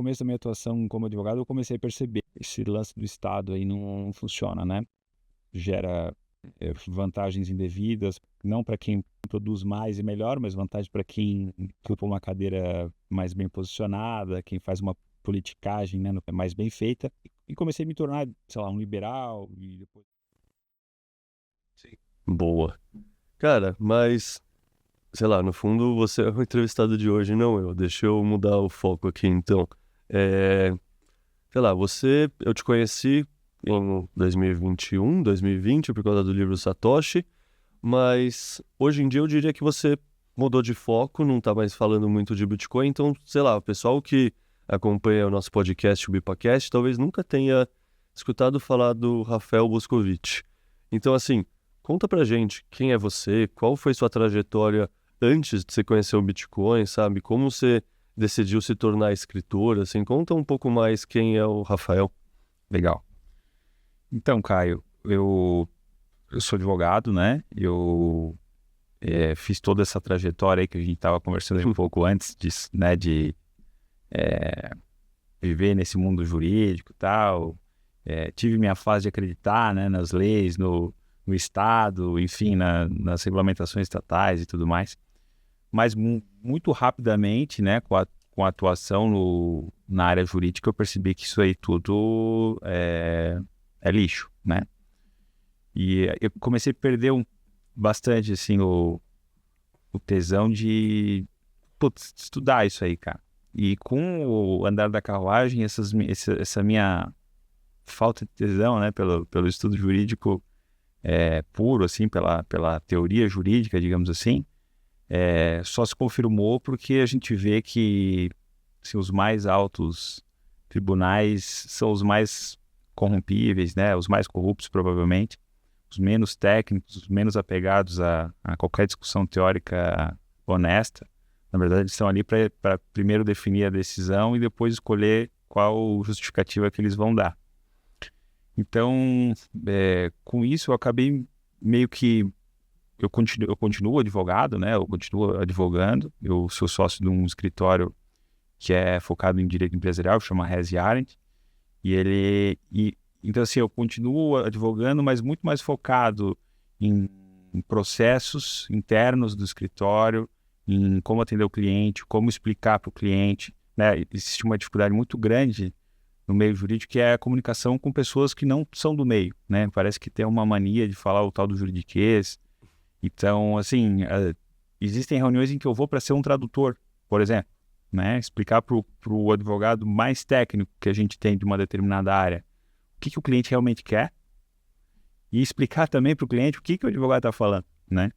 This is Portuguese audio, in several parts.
começo da minha atuação como advogado, eu comecei a perceber esse lance do Estado aí não funciona, né? Gera vantagens indevidas, não para quem produz mais e melhor, mas vantagem para quem ocupa uma cadeira mais bem posicionada, quem faz uma politicagem, né, mais bem feita. E comecei a me tornar, sei lá, um liberal e depois... Sim. Boa. Cara, mas, sei lá, no fundo você é o entrevistado de hoje, não eu. Deixa eu mudar o foco aqui, então. É, sei lá, eu te conheci em 2021, 2020, por causa do livro Satoshi, mas hoje em dia eu diria que você mudou de foco, não tá mais falando muito de Bitcoin, então, sei lá, o pessoal que acompanha o nosso podcast, o BipaCast, talvez nunca tenha escutado falar do Rafael Boscovich. Então, assim, conta pra gente quem é você, qual foi sua trajetória antes de você conhecer o Bitcoin, sabe? Como você decidiu se tornar escritor, assim, conta um pouco mais quem é o Rafael. Legal. Então, Caio, eu sou advogado, né? Eu fiz toda essa trajetória aí que a gente estava conversando aí um pouco antes disso, né? De viver nesse mundo jurídico e tal. Tive minha fase de acreditar, né, nas leis, no Estado, enfim, nas regulamentações estatais e tudo mais. Mas muito rapidamente, né, com a atuação na área jurídica, eu percebi que isso aí tudo é lixo, né? E eu comecei a perder bastante, assim, o tesão de estudar isso aí, cara. E com o andar da carruagem, essa minha falta de tesão, né, pelo estudo jurídico puro, assim, pela teoria jurídica, digamos assim, só se confirmou porque a gente vê que assim, os mais altos tribunais são os mais corrompíveis, né, os mais corruptos, provavelmente, os menos técnicos, os menos apegados a qualquer discussão teórica honesta. Na verdade, eles estão ali para primeiro definir a decisão e depois escolher qual justificativa que eles vão dar. Então, com isso, eu acabei meio que... Eu continuo advogado, né? Eu continuo advogando. Eu sou sócio de um escritório que é focado em direito empresarial, que chama Hess Arendt. Então, assim, eu continuo advogando, mas muito mais focado em processos internos do escritório, em como atender o cliente, como explicar para o cliente, né? Existe uma dificuldade muito grande no meio jurídico, que é a comunicação com pessoas que não são do meio, né? Parece que tem uma mania de falar o tal do juridiquês. Então, assim, existem reuniões em que eu vou para ser um tradutor, por exemplo, né? Explicar para o advogado mais técnico que a gente tem de uma determinada área o que o cliente realmente quer e explicar também para o cliente o que o advogado está falando, né?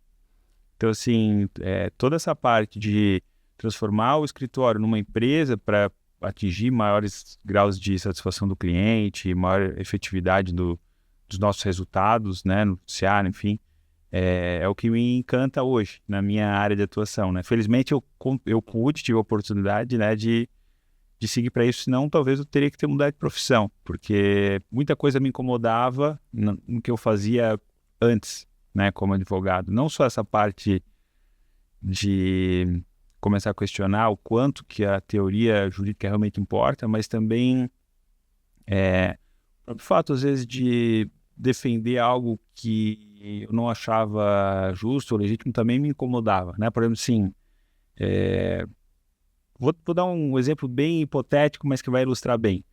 Então, assim, toda essa parte de transformar o escritório numa empresa para atingir maiores graus de satisfação do cliente, maior efetividade dos nossos resultados, né, no noticiário, enfim, é o que me encanta hoje na minha área de atuação, né? Felizmente eu tive a oportunidade, né, de seguir para isso, senão talvez eu teria que ter mudado de profissão, porque muita coisa me incomodava no que eu fazia antes, né, como advogado. Não só essa parte de começar a questionar o quanto que a teoria jurídica realmente importa, mas também o fato, às vezes, de defender algo que eu não achava justo ou legítimo também me incomodava, né? Por exemplo, assim, vou dar um exemplo bem hipotético, mas que vai ilustrar bem.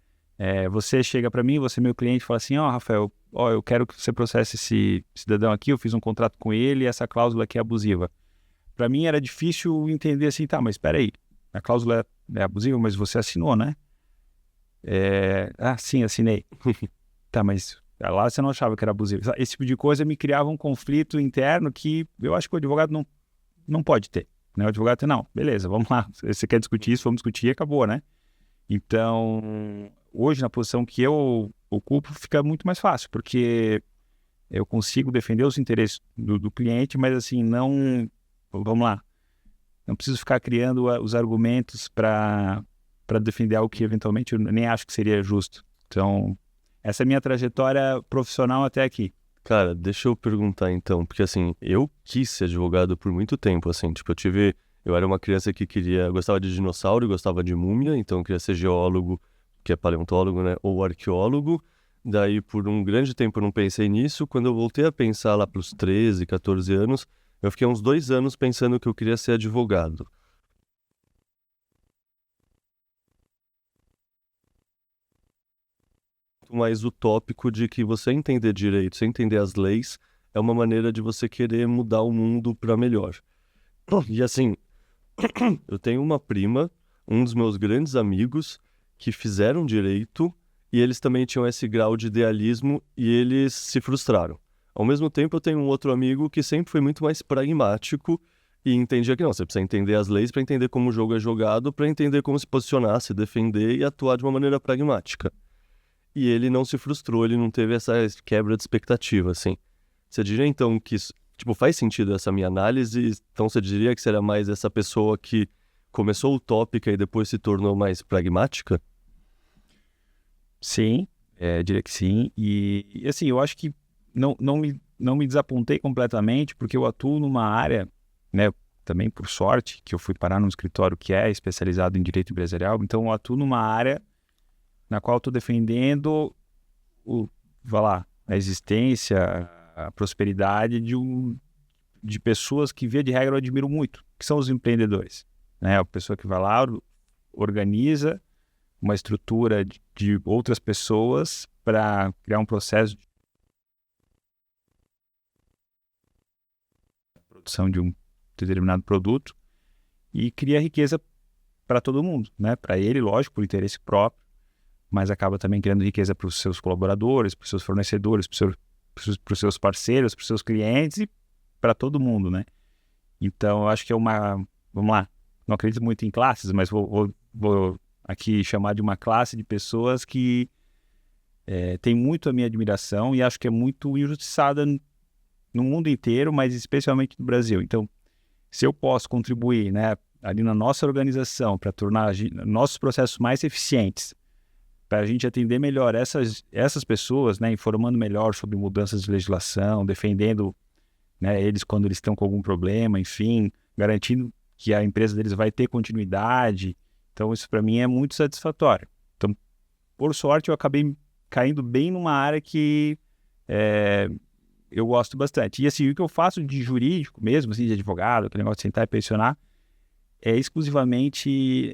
Você chega para mim, você é meu cliente, e fala assim, Rafael, eu quero que você processe esse cidadão aqui, eu fiz um contrato com ele e essa cláusula aqui é abusiva. Para mim era difícil entender assim, tá, mas espera aí, a cláusula é abusiva, mas você assinou, né? Sim, assinei. Tá, mas lá você não achava que era abusivo. Esse tipo de coisa me criava um conflito interno que eu acho que o advogado não pode ter, né? O advogado, não, beleza, vamos lá, você quer discutir isso, vamos discutir e acabou, né? Então, hoje, na posição que eu ocupo, fica muito mais fácil, porque eu consigo defender os interesses do cliente, mas assim, vamos lá, não preciso ficar criando os argumentos para defender algo que eventualmente eu nem acho que seria justo. Então, essa é a minha trajetória profissional até aqui. Cara, deixa eu perguntar então, porque assim, eu quis ser advogado por muito tempo, assim, tipo, eu tive Eu era uma criança que gostava de dinossauro, gostava de múmia, então eu queria ser geólogo, que é paleontólogo, né? Ou arqueólogo. Daí, por um grande tempo, eu não pensei nisso. Quando eu voltei a pensar lá para os 13, 14 anos, eu fiquei uns 2 anos pensando que eu queria ser advogado. Mais utópico de que você entender direito, você entender as leis, é uma maneira de você querer mudar o mundo para melhor. E assim, eu tenho uma prima, um dos meus grandes amigos, que fizeram direito e eles também tinham esse grau de idealismo e eles se frustraram. Ao mesmo tempo, eu tenho um outro amigo que sempre foi muito mais pragmático e entendia que não, você precisa entender as leis para entender como o jogo é jogado, para entender como se posicionar, se defender e atuar de uma maneira pragmática. E ele não se frustrou, ele não teve essa quebra de expectativa, assim. Você diria, então, que isso, tipo, faz sentido essa minha análise? Então, você diria que seria mais essa pessoa que começou utópica e depois se tornou mais pragmática? Sim, diria que sim. E assim, eu acho que não me desapontei completamente, porque eu atuo numa área, né, também por sorte, que eu fui parar num escritório que é especializado em direito empresarial, então eu atuo numa área na qual estou defendendo vai lá, a existência, a prosperidade de pessoas que, via de regra, eu admiro muito, que são os empreendedores, né? A pessoa que vai lá, organiza uma estrutura de outras pessoas para criar um processo de produção de um determinado produto e cria riqueza para todo mundo, né? Para ele, lógico, por interesse próprio, mas acaba também criando riqueza para os seus colaboradores, para os seus fornecedores, para os seus parceiros, para os seus clientes e para todo mundo, né? Então, eu acho que é uma... Vamos lá, não acredito muito em classes, mas vou aqui chamar de uma classe de pessoas que tem muito a minha admiração e acho que é muito injustiçada no mundo inteiro, mas especialmente no Brasil. Então, se eu posso contribuir, né, ali na nossa organização para tornar nossos processos mais eficientes, para a gente atender melhor essas pessoas, né, informando melhor sobre mudanças de legislação, defendendo, né, eles quando eles estão com algum problema, enfim, garantindo que a empresa deles vai ter continuidade. Então, isso para mim é muito satisfatório. Então, por sorte, eu acabei caindo bem numa área que eu gosto bastante. E assim, o que eu faço de jurídico mesmo, assim, de advogado, aquele negócio de sentar e pensionar, é exclusivamente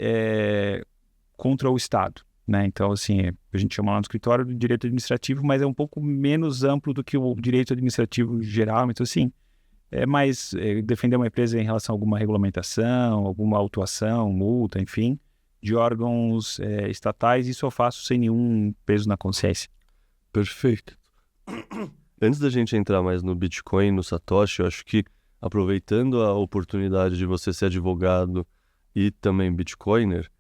contra o Estado, né? Então, assim, a gente chama lá no escritório de direito administrativo, mas é um pouco menos amplo do que o direito administrativo geral. Então, assim, é mais defender uma empresa em relação a alguma regulamentação, alguma autuação, multa, enfim, de órgãos estatais. Isso eu faço sem nenhum peso na consciência. Perfeito. Antes da gente entrar mais no Bitcoin, no Satoshi, eu acho que, aproveitando a oportunidade de você ser advogado e também Bitcoiner,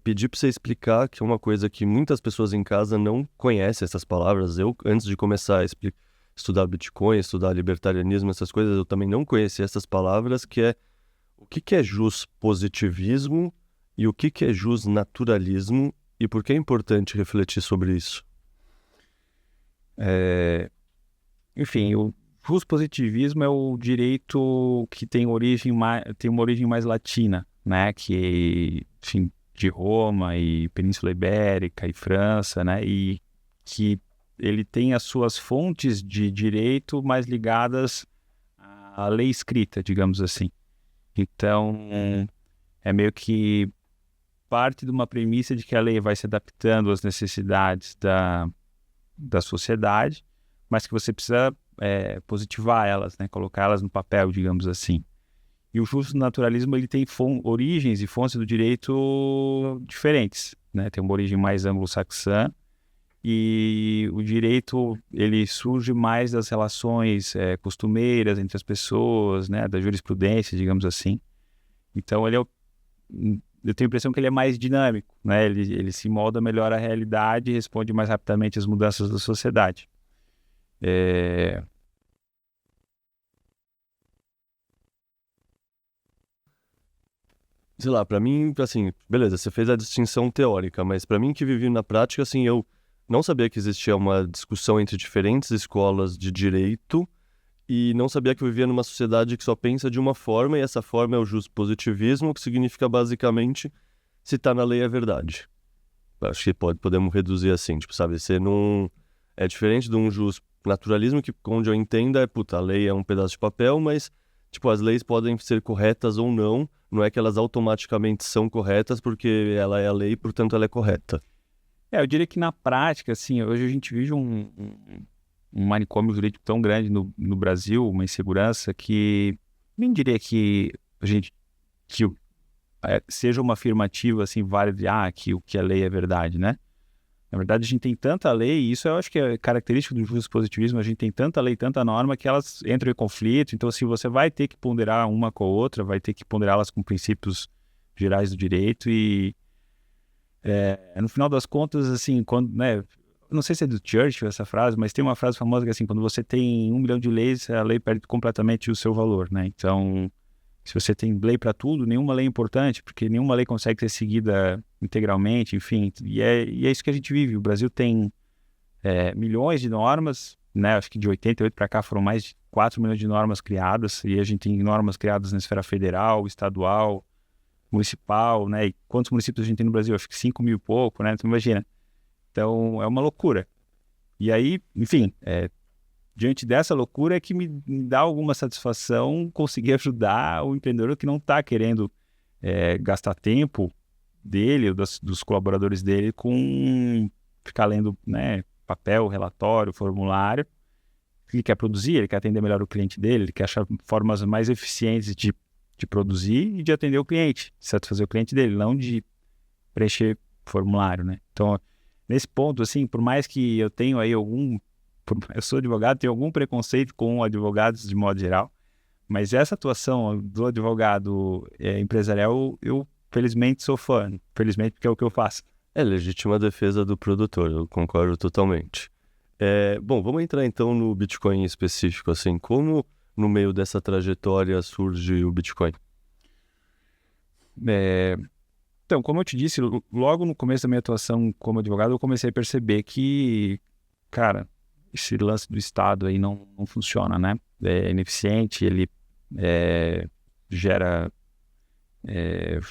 pedir para você explicar, que é uma coisa que muitas pessoas em casa não conhecem essas palavras. Eu, antes de começar a estudar Bitcoin, estudar libertarianismo, essas coisas, eu também não conhecia essas palavras, que é o que é positivismo e o que é naturalismo e por que é importante refletir sobre isso. Enfim, o positivismo é o direito que tem uma origem mais latina, né? Que, enfim, de Roma e Península Ibérica e França, né? E que ele tem as suas fontes de direito mais ligadas à lei escrita, digamos assim. Então, é meio que parte de uma premissa de que a lei vai se adaptando às necessidades da sociedade, mas que você precisa positivar elas, né? Colocar elas no papel, digamos assim. E o justo naturalismo ele tem origens e fontes do direito diferentes, né? Tem uma origem mais anglo-saxã e o direito ele surge mais das relações costumeiras entre as pessoas, né? Da jurisprudência, digamos assim. Então eu tenho a impressão que ele é mais dinâmico, né? Ele se molda melhor à realidade e responde mais rapidamente às mudanças da sociedade. Sei lá, pra mim, assim, beleza, você fez a distinção teórica, mas pra mim que vivi na prática, assim, eu não sabia que existia uma discussão entre diferentes escolas de direito e não sabia que eu vivia numa sociedade que só pensa de uma forma, e essa forma é o positivismo, que significa basicamente, se tá na lei é verdade. Acho que podemos reduzir assim, tipo, sabe, você não... É diferente de um naturalismo que, onde eu entenda, a lei é um pedaço de papel, mas, tipo, as leis podem ser corretas ou não, não é que elas automaticamente são corretas porque ela é a lei, portanto ela é correta. Eu diria que na prática, assim, hoje a gente vive um manicômio jurídico tão grande no Brasil, uma insegurança que nem diria que a gente seja uma afirmativa assim válida, que o que a lei é verdade, né? Na verdade, a gente tem tanta lei, e isso eu acho que é característico do positivismo, a gente tem tanta lei, tanta norma que elas entram em conflito, então assim, você vai ter que ponderar uma com a outra, vai ter que ponderá-las com princípios gerais do direito e no final das contas, assim, quando, né, não sei se é do Churchill essa frase, mas tem uma frase famosa que assim, quando você tem 1 milhão de leis, a lei perde completamente o seu valor, né? Então, se você tem lei para tudo, nenhuma lei é importante, porque nenhuma lei consegue ser seguida integralmente, enfim, e é isso que a gente vive. O Brasil tem milhões de normas, né? Acho que de 88 para cá foram mais de 4 milhões de normas criadas, e a gente tem normas criadas na esfera federal, estadual, municipal, né? E quantos municípios a gente tem no Brasil? Acho que 5 mil e pouco, né? Então imagina. Então é uma loucura. E aí, enfim, diante dessa loucura é que me dá alguma satisfação conseguir ajudar o empreendedor que não está querendo gastar tempo dele ou dos colaboradores dele com ficar lendo, né, papel, relatório, formulário. Ele quer produzir, ele quer atender melhor o cliente dele, ele quer achar formas mais eficientes de produzir e de atender o cliente, de satisfazer o cliente dele, não de preencher formulário, né? Então, nesse ponto, assim, por mais que eu tenha aí eu sou advogado, tenho algum preconceito com advogados de modo geral, mas essa atuação do advogado empresarial, eu felizmente sou fã, felizmente porque é o que eu faço. É legítima defesa do produtor, eu concordo totalmente. Bom, vamos entrar então no Bitcoin em específico, assim, como no meio dessa trajetória surge o Bitcoin? Então, como eu te disse, logo no começo da minha atuação como advogado, eu comecei a perceber que, cara, esse lance do Estado aí não funciona, né? É ineficiente, ele gera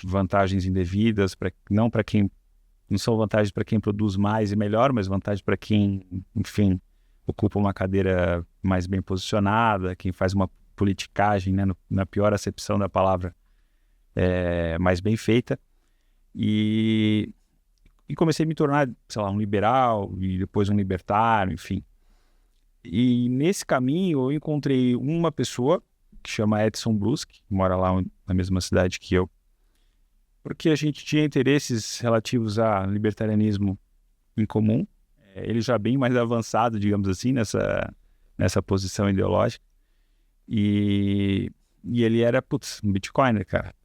vantagens indevidas, não são vantagens para quem produz mais e melhor, mas vantagens para quem, enfim, ocupa uma cadeira mais bem posicionada, quem faz uma politicagem, né, na pior acepção da palavra, mais bem feita. E comecei a me tornar, sei lá, um liberal e depois um libertário, enfim. E nesse caminho eu encontrei uma pessoa que chama Edson Bruschi, que mora lá na mesma cidade que eu, porque a gente tinha interesses relativos a libertarianismo em comum, ele já bem mais avançado, digamos assim, nessa posição ideológica, e ele era, um Bitcoiner, cara.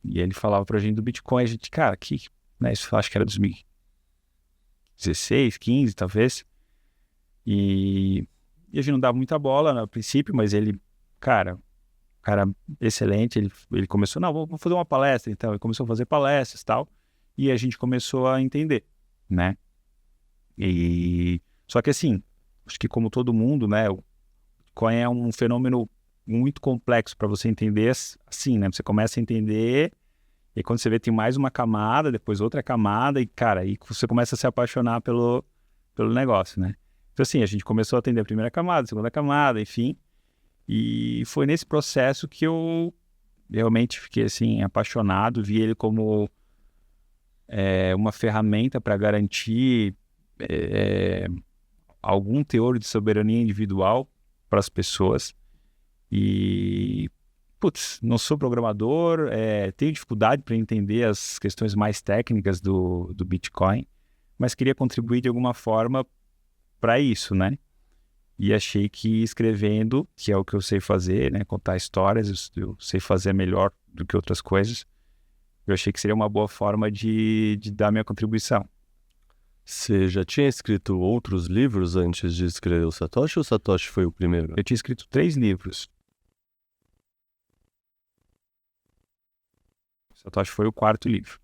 E ele falava pra gente do Bitcoin, a gente, cara, né, isso acho que era 2016, 15 talvez, e a gente não dava muita bola no princípio, mas ele, cara excelente, ele começou, não, vamos fazer uma palestra, então, ele começou a fazer palestras e tal, e a gente começou a entender, né, só que assim, acho que como todo mundo, né, o Bitcoin é um fenômeno muito complexo para você entender assim, né, você começa a entender, e quando você vê tem mais uma camada, depois outra camada, e cara, aí você começa a se apaixonar pelo negócio, né, então assim, a gente começou a atender a primeira camada, a segunda camada, enfim. E foi nesse processo que eu realmente fiquei assim apaixonado, vi ele como uma ferramenta para garantir algum teor de soberania individual para as pessoas. E, não sou programador, tenho dificuldade para entender as questões mais técnicas do Bitcoin, mas queria contribuir de alguma forma para isso, né? E achei que escrevendo, que é o que eu sei fazer, né, contar histórias, eu sei fazer melhor do que outras coisas, eu achei que seria uma boa forma de dar minha contribuição. Você já tinha escrito outros livros antes de escrever o Satoshi, ou o Satoshi foi o primeiro? Eu tinha escrito 3 livros. O Satoshi foi o 4º livro.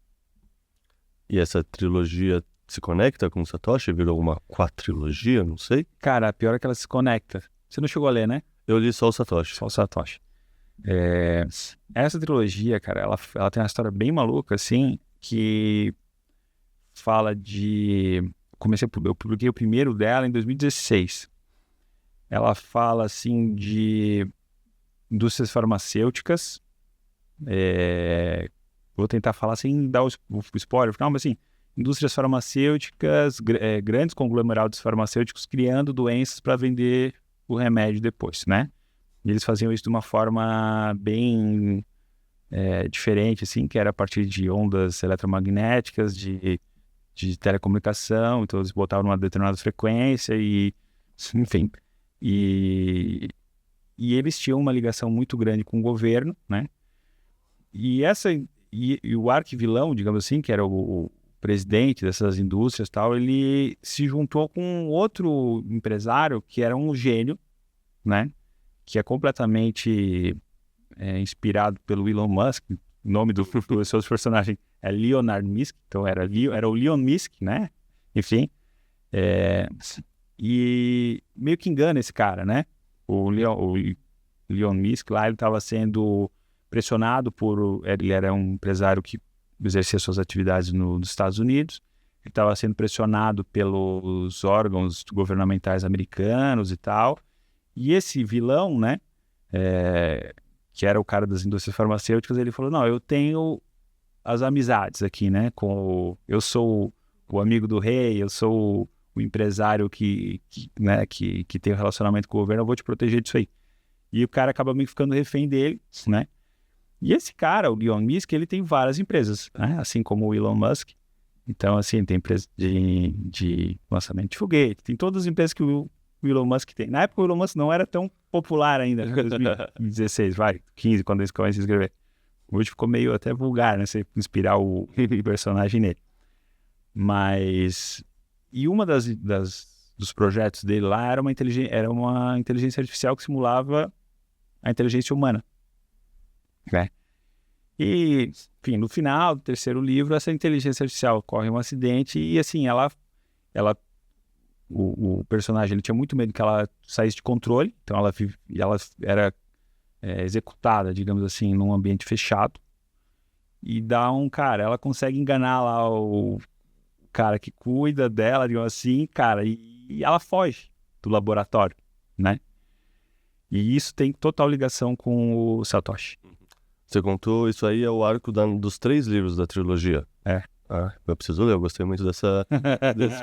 E essa trilogia se conecta com o Satoshi? Virou uma quatrilogia, não sei? Cara, a pior é que ela se conecta. Você não chegou a ler, né? Eu li só o Satoshi. Só o Satoshi. Essa trilogia, cara, ela tem uma história bem maluca, assim, que fala de... Eu publiquei o primeiro dela em 2016. Ela fala, assim, de indústrias farmacêuticas. Vou tentar falar sem dar o spoiler final, mas assim, indústrias farmacêuticas, grandes conglomerados farmacêuticos criando doenças para vender o remédio depois, né? E eles faziam isso de uma forma bem diferente, assim, que era a partir de ondas eletromagnéticas, de telecomunicação. Então eles botavam uma determinada frequência e, enfim, e eles tinham uma ligação muito grande com o governo, né? E o arquivilão, digamos assim, que era o presidente dessas indústrias e tal, ele se juntou com outro empresário que era um gênio, né? Que é completamente inspirado pelo Elon Musk. O nome do seu personagem é Leonard Musk, então era o Leon Musk, né? Enfim, e meio que engana esse cara, né? O Leon Musk lá, ele estava sendo pressionado ele era um empresário que exercia suas atividades nos Estados Unidos, ele estava sendo pressionado pelos órgãos governamentais americanos e tal, e esse vilão, né, que era o cara das indústrias farmacêuticas, ele falou, não, eu tenho as amizades aqui, né, eu sou o amigo do rei, eu sou o empresário que tem um relacionamento com o governo, eu vou te proteger disso aí. E o cara acaba meio que ficando refém dele, né? E esse cara, o Leon Musk, ele tem várias empresas, né? Assim como o Elon Musk. Então, assim, tem empresa de lançamento de foguete, tem todas as empresas que o Elon Musk tem. Na época, o Elon Musk não era tão popular ainda, em 2016, 15, quando eles começam a escrever. Hoje ficou meio até vulgar, né? Você inspirar o personagem nele. Mas... E uma dos projetos dele lá era uma inteligência artificial que simulava a inteligência humana. Né? E, enfim, no final do terceiro livro, essa inteligência artificial ocorre um acidente e, assim, o personagem ele tinha muito medo que ela saísse de controle, então ela era executada, digamos assim, num ambiente fechado. E ela consegue enganar lá o cara que cuida dela, digamos assim, cara, e ela foge do laboratório, né? E isso tem total ligação com o Satoshi. Você contou, isso aí é o arco dos 3 livros da trilogia. É. Ah, eu preciso ler, eu gostei muito desse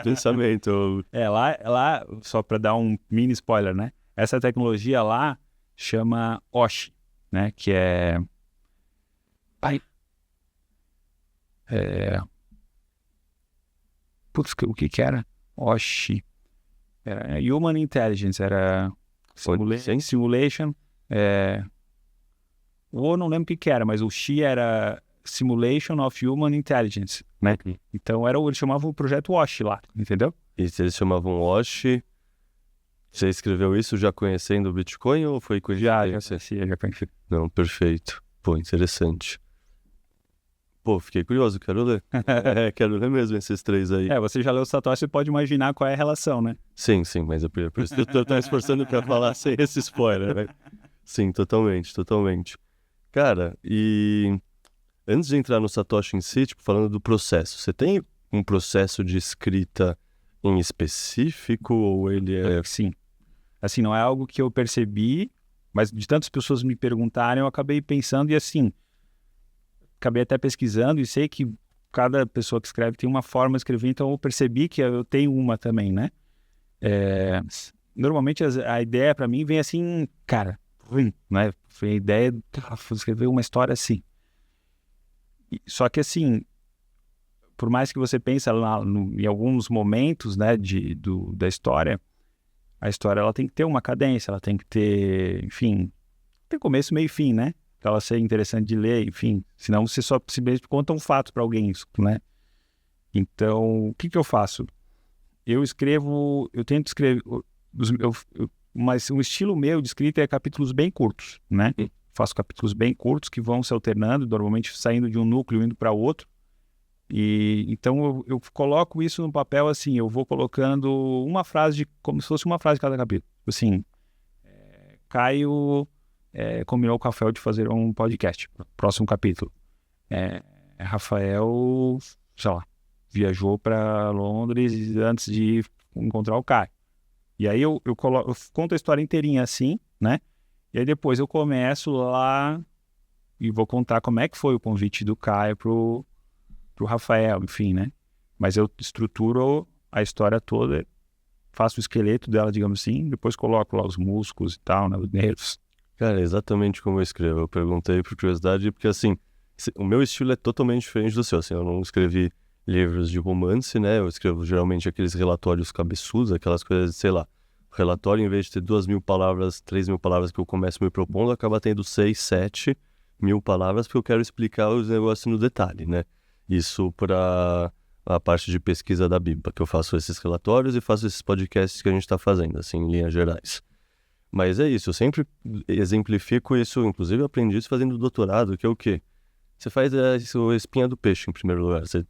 pensamento. Lá, só para dar um mini spoiler, né? Essa tecnologia lá chama Oshi, né? Que é... Putz, o que era? Oshi. Era Human Intelligence, era Simulation. Ou não lembro o que era, mas o Xi era Simulation of Human Intelligence, né? Então eles chamavam o projeto Oshi lá, entendeu? E se eles chamavam Oshi, você escreveu isso já conhecendo o Bitcoin ou foi coincidência? Já conheci. Não, perfeito. Pô, interessante. Pô, fiquei curioso, quero ler. Quero ler mesmo esses 3 aí. Você já leu o Satoshi, você pode imaginar qual é a relação, né? Sim, mas eu tô esforçando pra falar sem esse spoiler, né? Sim, totalmente. Cara, e antes de entrar no Satoshi em si, tipo, falando do processo, você tem um processo de escrita em específico ou ele é... Sim. Assim, não é algo que eu percebi, mas de tantas pessoas me perguntarem, eu acabei pensando e assim... Acabei até pesquisando e sei que cada pessoa que escreve tem uma forma de escrever, então eu percebi que eu tenho uma também, né? Normalmente a ideia para mim vem assim, cara, né? Foi a ideia de escrever uma história assim. Só que assim, por mais que você pense lá em alguns momentos, né, da história, a história ela tem que ter uma cadência, ela tem que ter, enfim, tem começo, meio e fim, né? Para ela ser interessante de ler, enfim. Senão você só simplesmente conta um fato para alguém, né? Então, o que eu faço? Eu tento escrever... Mas um estilo meu de escrita é capítulos bem curtos, né? Faço capítulos bem curtos que vão se alternando, normalmente saindo de um núcleo indo para outro. E então eu coloco isso no papel assim, eu vou colocando uma frase como se fosse uma frase de cada capítulo. Assim, Caio combinou com o Rafael de fazer um podcast, próximo capítulo. Rafael, sei lá, viajou para Londres antes de encontrar o Caio. E aí eu conto a história inteirinha assim, né? E aí depois eu começo lá e vou contar como é que foi o convite do Caio pro Rafael, enfim, né? Mas eu estruturo a história toda, faço o esqueleto dela, digamos assim, depois coloco lá os músculos e tal, né? Os nervos. Cara, é exatamente como eu escrevo. Eu perguntei por curiosidade, porque assim, o meu estilo é totalmente diferente do seu. Assim, eu não escrevi livros de romance, né? Eu escrevo geralmente aqueles relatórios cabeçudos, aquelas coisas, sei lá. O relatório, em vez de ter 2.000 palavras, 3.000 palavras que eu começo me propondo, acaba tendo 6, 7 mil palavras, porque eu quero explicar os negócios no detalhe, né? Isso para a parte de pesquisa da BIBA, que eu faço esses relatórios e faço esses podcasts que a gente está fazendo, assim, em linhas gerais. Mas é isso, eu sempre exemplifico isso, inclusive eu aprendi isso fazendo doutorado, que é o quê? Você faz a espinha do peixe, em primeiro lugar. Você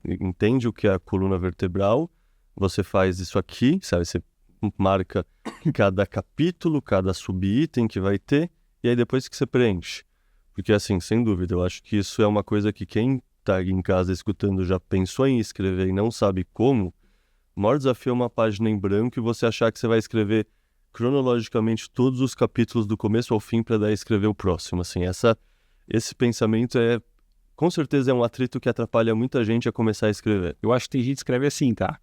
entende o que é a coluna vertebral, você faz isso aqui, sabe? Você marca cada capítulo, cada subitem que vai ter, e aí depois que você preenche. Porque, assim, sem dúvida, eu acho que isso é uma coisa que quem está em casa escutando já pensou em escrever e não sabe como. O maior desafio é uma página em branco e você achar que você vai escrever cronologicamente todos os capítulos do começo ao fim para daí escrever o próximo. Assim, esse pensamento com certeza é um atrito que atrapalha muita gente a começar a escrever. Eu acho que tem gente que escreve assim, tá?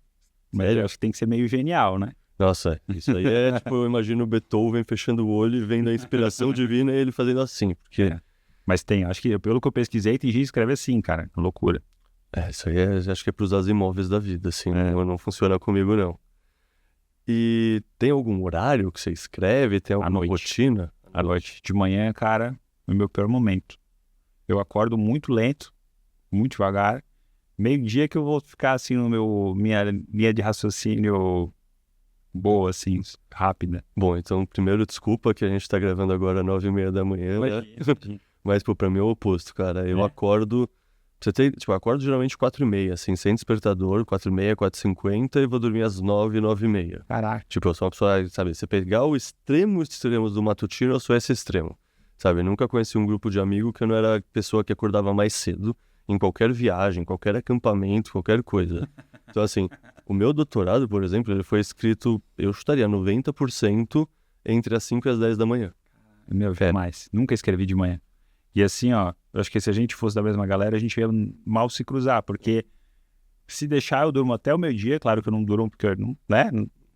Mas eu acho que tem que ser meio genial, né? Nossa, isso aí tipo, eu imagino Beethoven fechando o olho e vendo a inspiração divina e ele fazendo assim, porque... Mas acho que pelo que eu pesquisei, tem gente que escreve assim, cara, loucura. Isso aí acho que é pros Asimovs da vida, assim, não funciona comigo, não. E tem algum horário que você escreve? Tem alguma rotina? À noite. De manhã, cara, é o meu pior momento. Eu acordo muito lento, muito devagar. Meio-dia que eu vou ficar assim minha linha de raciocínio boa, assim, rápida. Bom, então, primeiro, desculpa que a gente tá gravando agora às 9h30 da manhã, né? Mas, pô, pra mim é o oposto, cara. Eu acordo... eu acordo geralmente 4h30, assim, sem despertador, 4h30, 4h50 e vou dormir às 9h, 9h30. Caraca. Tipo, eu sou uma pessoa, sabe, você pegar o extremo do matutino, eu sou esse extremo. Sabe, eu nunca conheci um grupo de amigos que eu não era a pessoa que acordava mais cedo, em qualquer viagem, qualquer acampamento, qualquer coisa. Então, assim, o meu doutorado, por exemplo, ele foi escrito, eu chutaria 90% entre as 5 e as 10 da manhã. Meu, mais. Nunca escrevi de manhã. E assim, ó, eu acho que se a gente fosse da mesma galera, a gente ia mal se cruzar, porque se deixar eu durmo até o meio-dia, claro que eu não durmo porque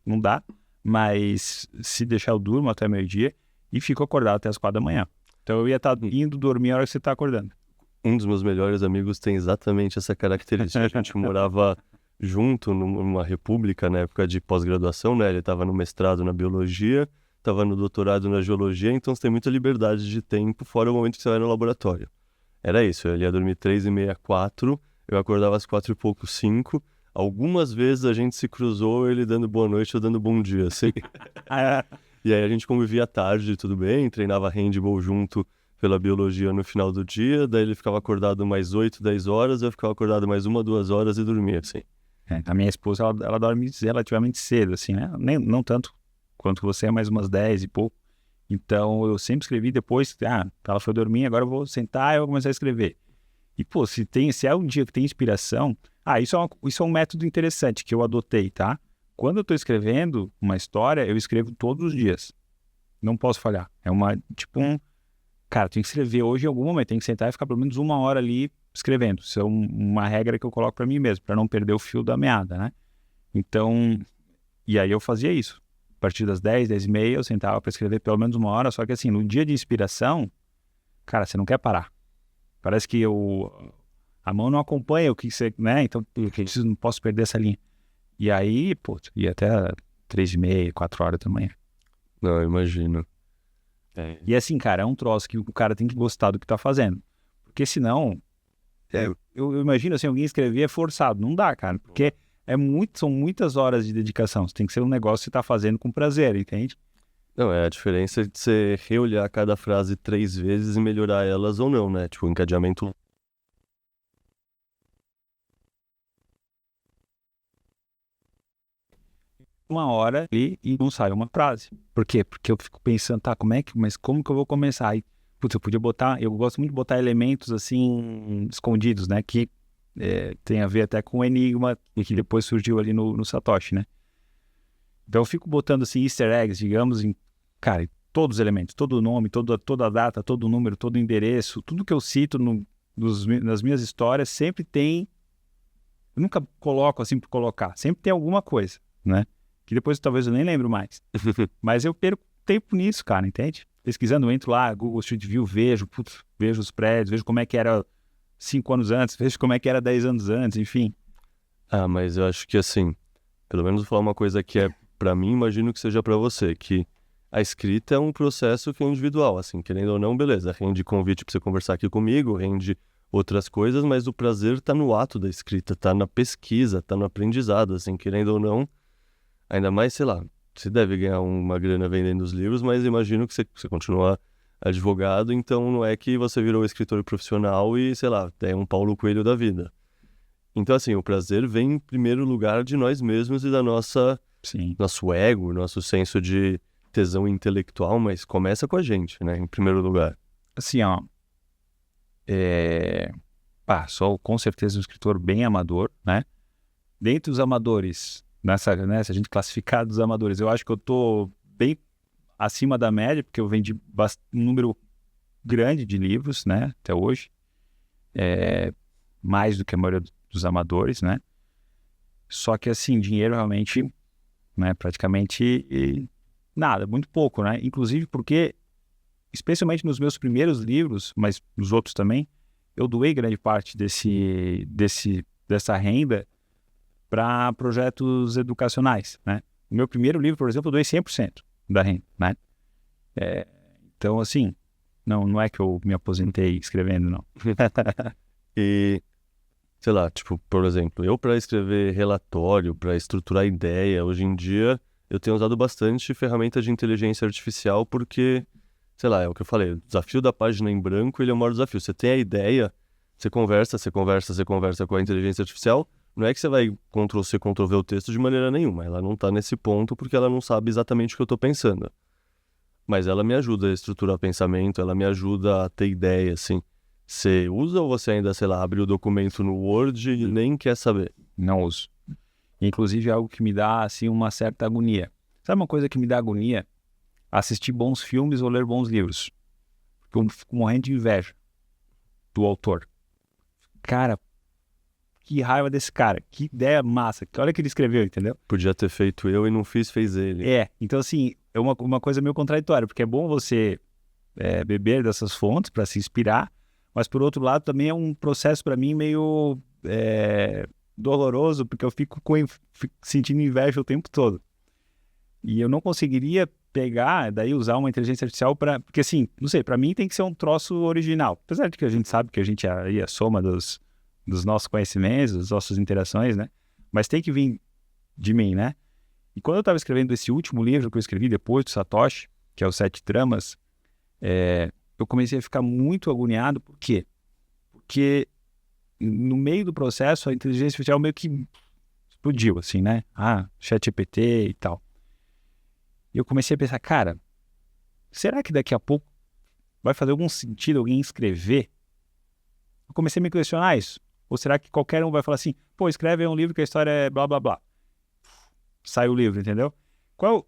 não dá, mas se deixar eu durmo até o meio-dia e fico acordado até as 4 da manhã. Então eu ia estar indo dormir a hora que você está acordando. Um dos meus melhores amigos tem exatamente essa característica. A gente morava junto numa república na época de pós-graduação, né? Ele estava no mestrado na biologia, estava no doutorado na geologia, então você tem muita liberdade de tempo fora o momento que você vai no laboratório. Era isso, ele ia dormir 3h30, 4, eu acordava às 4 e pouco, 5. Algumas vezes a gente se cruzou, ele dando boa noite ou dando bom dia, assim. E aí a gente convivia à tarde, tudo bem, treinava handball junto pela biologia no final do dia, daí ele ficava acordado mais 8, 10 horas, eu ficava acordado mais 1, 2 horas e dormia, assim. A minha esposa, ela dorme relativamente cedo, assim, né? Não tanto quanto você, mas umas 10 e pouco. Então, eu sempre escrevi depois, ela foi dormir, agora eu vou sentar e eu vou começar a escrever. E, pô, se é um dia que tem inspiração... isso é um método interessante que eu adotei, tá? Quando eu tô escrevendo uma história, eu escrevo todos os dias. Não posso falhar. É cara, tem que escrever hoje em algum momento, tem que sentar e ficar pelo menos 1 hora ali escrevendo. Isso é uma regra que eu coloco para mim mesmo, para não perder o fio da meada, né? Então, e aí eu fazia isso. A partir das 10, 10h30, eu sentava para escrever pelo menos 1 hora, só que assim, no dia de inspiração, cara, você não quer parar. Parece que a mão não acompanha o que você, né? Então, eu não posso perder essa linha. E aí, pô, ia até 3h30, 4 horas da manhã. Não, eu imagino. E assim, cara, é um troço que o cara tem que gostar do que tá fazendo. Porque senão, eu imagino assim, alguém escrever é forçado. Não dá, cara, porque são muitas horas de dedicação. Tem que ser um negócio que você tá fazendo com prazer, entende? Não, a diferença de você reolhar cada frase 3 vezes e melhorar elas ou não, né? Tipo, o encadeamento... uma hora ali e não sai uma frase. Por quê? Porque eu fico pensando, tá, mas como que eu vou começar? Aí, putz, eu gosto muito de botar elementos assim, escondidos, né, que tem a ver até com o enigma que depois surgiu ali no Satoshi, né? Então eu fico botando assim easter eggs, digamos, cara, todos os elementos, todo o nome, toda a data, todo o número, todo o endereço, tudo que eu cito nas minhas histórias sempre tem. Eu nunca coloco assim por colocar, sempre tem alguma coisa, né? Que depois talvez eu nem lembro mais. Mas eu perco tempo nisso, cara, entende? Pesquisando, eu entro lá, Google Street View, vejo os prédios, vejo como é que era 5 anos antes, vejo como é que era 10 anos antes, enfim. Ah, mas eu acho que assim, pelo menos vou falar uma coisa que pra mim, imagino que seja pra você, que a escrita é um processo que é individual, assim, querendo ou não, beleza, rende convite pra você conversar aqui comigo, rende outras coisas, mas o prazer tá no ato da escrita, tá na pesquisa, tá no aprendizado, assim, querendo ou não, ainda mais, sei lá, você deve ganhar uma grana vendendo os livros, mas imagino que você continua advogado, então não é que você virou escritor profissional e, sei lá, é um Paulo Coelho da vida. Então, assim, o prazer vem em primeiro lugar de nós mesmos e da nosso ego, nosso senso de tesão intelectual, mas começa com a gente, né, em primeiro lugar. Assim, ó, sou com certeza um escritor bem amador, né? Dentre os amadores, se a gente classificar dos amadores, eu acho que eu tô bem acima da média, porque eu vendi um número grande de livros, né, até hoje, mais do que a maioria dos amadores, né? Só que, assim, dinheiro realmente, né, praticamente nada, muito pouco, né? Inclusive porque, especialmente nos meus primeiros livros, mas nos outros também, eu doei grande parte dessa renda para projetos educacionais, né? No meu primeiro livro, por exemplo, eu doei 100% da renda, né? Então, assim, não é que eu me aposentei escrevendo, não. E, sei lá, tipo, por exemplo, eu para escrever relatório, para estruturar ideia, hoje em dia eu tenho usado bastante ferramentas de inteligência artificial porque, sei lá, é o que eu falei, o desafio da página em branco, ele é o maior desafio. Você tem a ideia, você conversa com a inteligência artificial, não é que você vai Ctrl+C, Ctrl+V o texto de maneira nenhuma, ela não tá nesse ponto porque ela não sabe exatamente o que eu tô pensando. Mas ela me ajuda a estruturar pensamento, ela me ajuda a ter ideia, assim. Você usa ou você ainda, sei lá, abre o documento no Word e nem quer saber? Não uso. Inclusive é algo que me dá, assim, uma certa agonia. Sabe uma coisa que me dá agonia? Assistir bons filmes ou ler bons livros. Porque eu fico morrendo de inveja do autor. Cara, que raiva desse cara. Que ideia massa. Olha o que ele escreveu, entendeu? Podia ter feito eu e não fiz, fez ele. Então assim, é uma coisa meio contraditória, porque é bom você beber dessas fontes para se inspirar, mas por outro lado também é um processo para mim meio doloroso, porque eu fico sentindo inveja o tempo todo. E eu não conseguiria pegar, daí usar uma inteligência artificial porque assim, não sei, para mim tem que ser um troço original. Apesar de que a gente sabe que a gente é a soma dos nossos conhecimentos, das nossas interações, né? Mas tem que vir de mim, né? E quando eu estava escrevendo esse último livro que eu escrevi depois do Satoshi, que é o Sete Tramas, eu comecei a ficar muito agoniado. Por quê? Porque no meio do processo a inteligência artificial meio que explodiu, assim, né? ChatGPT e tal. E eu comecei a pensar, cara, será que daqui a pouco vai fazer algum sentido alguém escrever? Eu comecei a me questionar isso. Ou será que qualquer um vai falar assim, pô, escreve aí um livro que a história é blá, blá, blá. Sai o livro, entendeu? Qual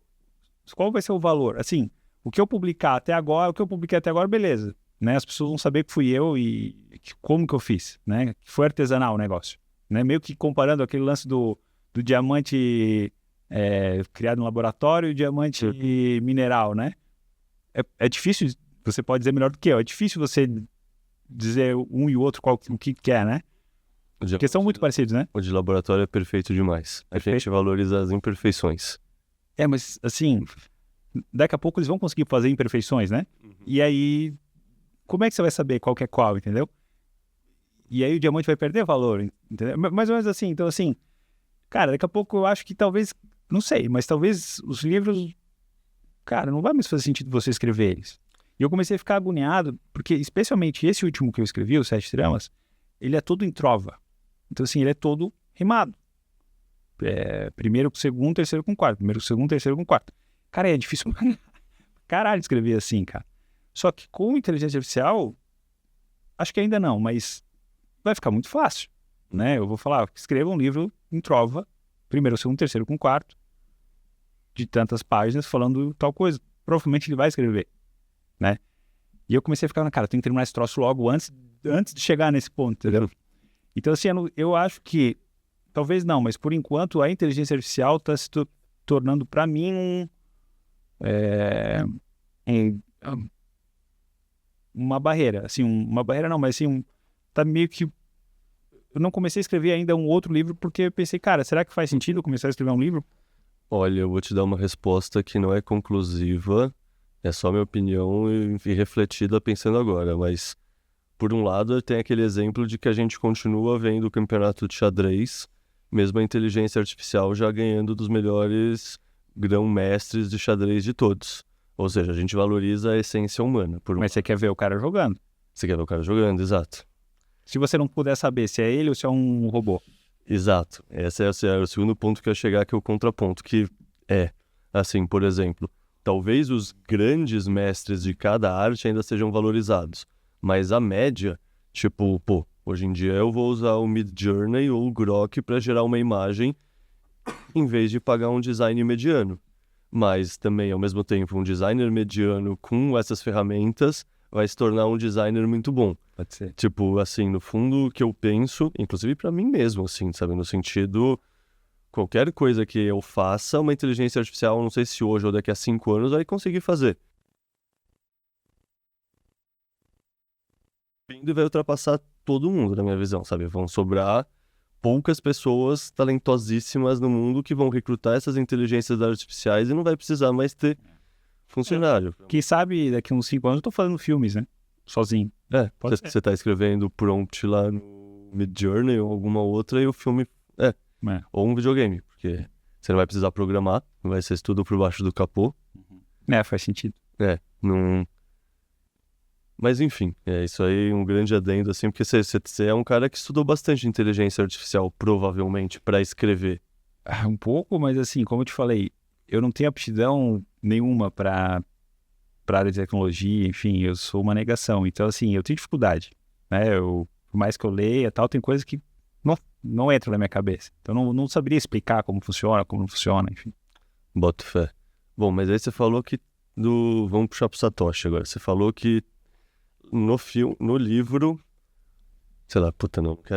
vai ser o valor? Assim, o que eu publiquei até agora, beleza. Né? As pessoas vão saber que fui eu e como que eu fiz, né? Que foi artesanal o negócio. Né? Meio que comparando aquele lance do diamante criado no laboratório e o diamante mineral, né? É difícil, você pode dizer melhor do que eu, é difícil você dizer um e o outro o que quer, né? Porque são muito parecidos, né? O de laboratório é perfeito demais. A gente valoriza as imperfeições. Mas assim, daqui a pouco eles vão conseguir fazer imperfeições, né? E aí, como é que você vai saber qual que é qual, entendeu? E aí o diamante vai perder valor, entendeu? Mais ou menos assim. Então, assim, cara, daqui a pouco eu acho que talvez, não sei, mas talvez os livros, cara, não vai mais fazer sentido você escrever eles. E eu comecei a ficar agoniado, porque especialmente esse último que eu escrevi, o Sete Tramas, ele é todo em trova. Então, assim, ele é todo rimado. primeiro com segundo, terceiro com quarto. Primeiro com segundo, terceiro com quarto. Cara, é difícil pra caralho escrever assim, cara. Só que com inteligência artificial, acho que ainda não, mas vai ficar muito fácil, né? Eu vou falar, escreva um livro em trova, primeiro, segundo, terceiro com quarto, de tantas páginas falando tal coisa. Provavelmente ele vai escrever, né? E eu comecei a ficar, cara, eu tenho que terminar esse troço logo antes de chegar nesse ponto, entendeu? Então, assim, eu acho que, talvez não, mas por enquanto a inteligência artificial está se tornando, para mim, uma barreira. Assim, uma barreira não, mas assim, tá meio que... Eu não comecei a escrever ainda um outro livro porque eu pensei, cara, será que faz sentido eu começar a escrever um livro? Olha, eu vou te dar uma resposta que não é conclusiva, é só minha opinião e refletida pensando agora, mas por um lado tem aquele exemplo de que a gente continua vendo o campeonato de xadrez, mesmo a inteligência artificial já ganhando dos melhores grão-mestres de xadrez de todos. Ou seja, a gente valoriza a essência humana. Mas você quer ver o cara jogando. Você quer ver o cara jogando, exato. Se você não puder saber se é ele ou se é um robô. Exato. Esse é o segundo ponto que eu ia chegar, que é o contraponto, que é, assim, por exemplo, talvez os grandes mestres de cada arte ainda sejam valorizados, mas a média, tipo, hoje em dia eu vou usar o Midjourney ou o Grok para gerar uma imagem em vez de pagar um design mediano. Mas também, ao mesmo tempo, um designer mediano com essas ferramentas vai se tornar um designer muito bom. Pode ser. Tipo, assim, no fundo, o que eu penso, inclusive para mim mesmo, assim, sabe? No sentido, qualquer coisa que eu faça, uma inteligência artificial, não sei se hoje ou daqui a 5 anos, vai conseguir fazer. E vai ultrapassar todo mundo, na minha visão, sabe? Vão sobrar poucas pessoas talentosíssimas no mundo que vão recrutar essas inteligências artificiais e não vai precisar mais ter funcionário. Quem sabe daqui a uns 5 anos eu tô fazendo filmes, né? Sozinho. Você tá escrevendo prompt lá no Midjourney ou alguma outra e o filme ou um videogame, porque você não vai precisar programar, vai ser tudo por baixo do capô. Faz sentido. Não... Mas enfim, isso aí um grande adendo, assim, porque você é um cara que estudou bastante inteligência artificial, provavelmente, para escrever. Um pouco, mas assim, como eu te falei, eu não tenho aptidão nenhuma para área de tecnologia, enfim, eu sou uma negação. Então, assim, eu tenho dificuldade, né? Por mais que eu leia tal, tem coisas que não entram na minha cabeça. Então, não saberia explicar como não funciona, enfim. Boto fé. Bom, mas aí você falou que vamos puxar pro Satoshi agora. Você falou que no livro, sei lá,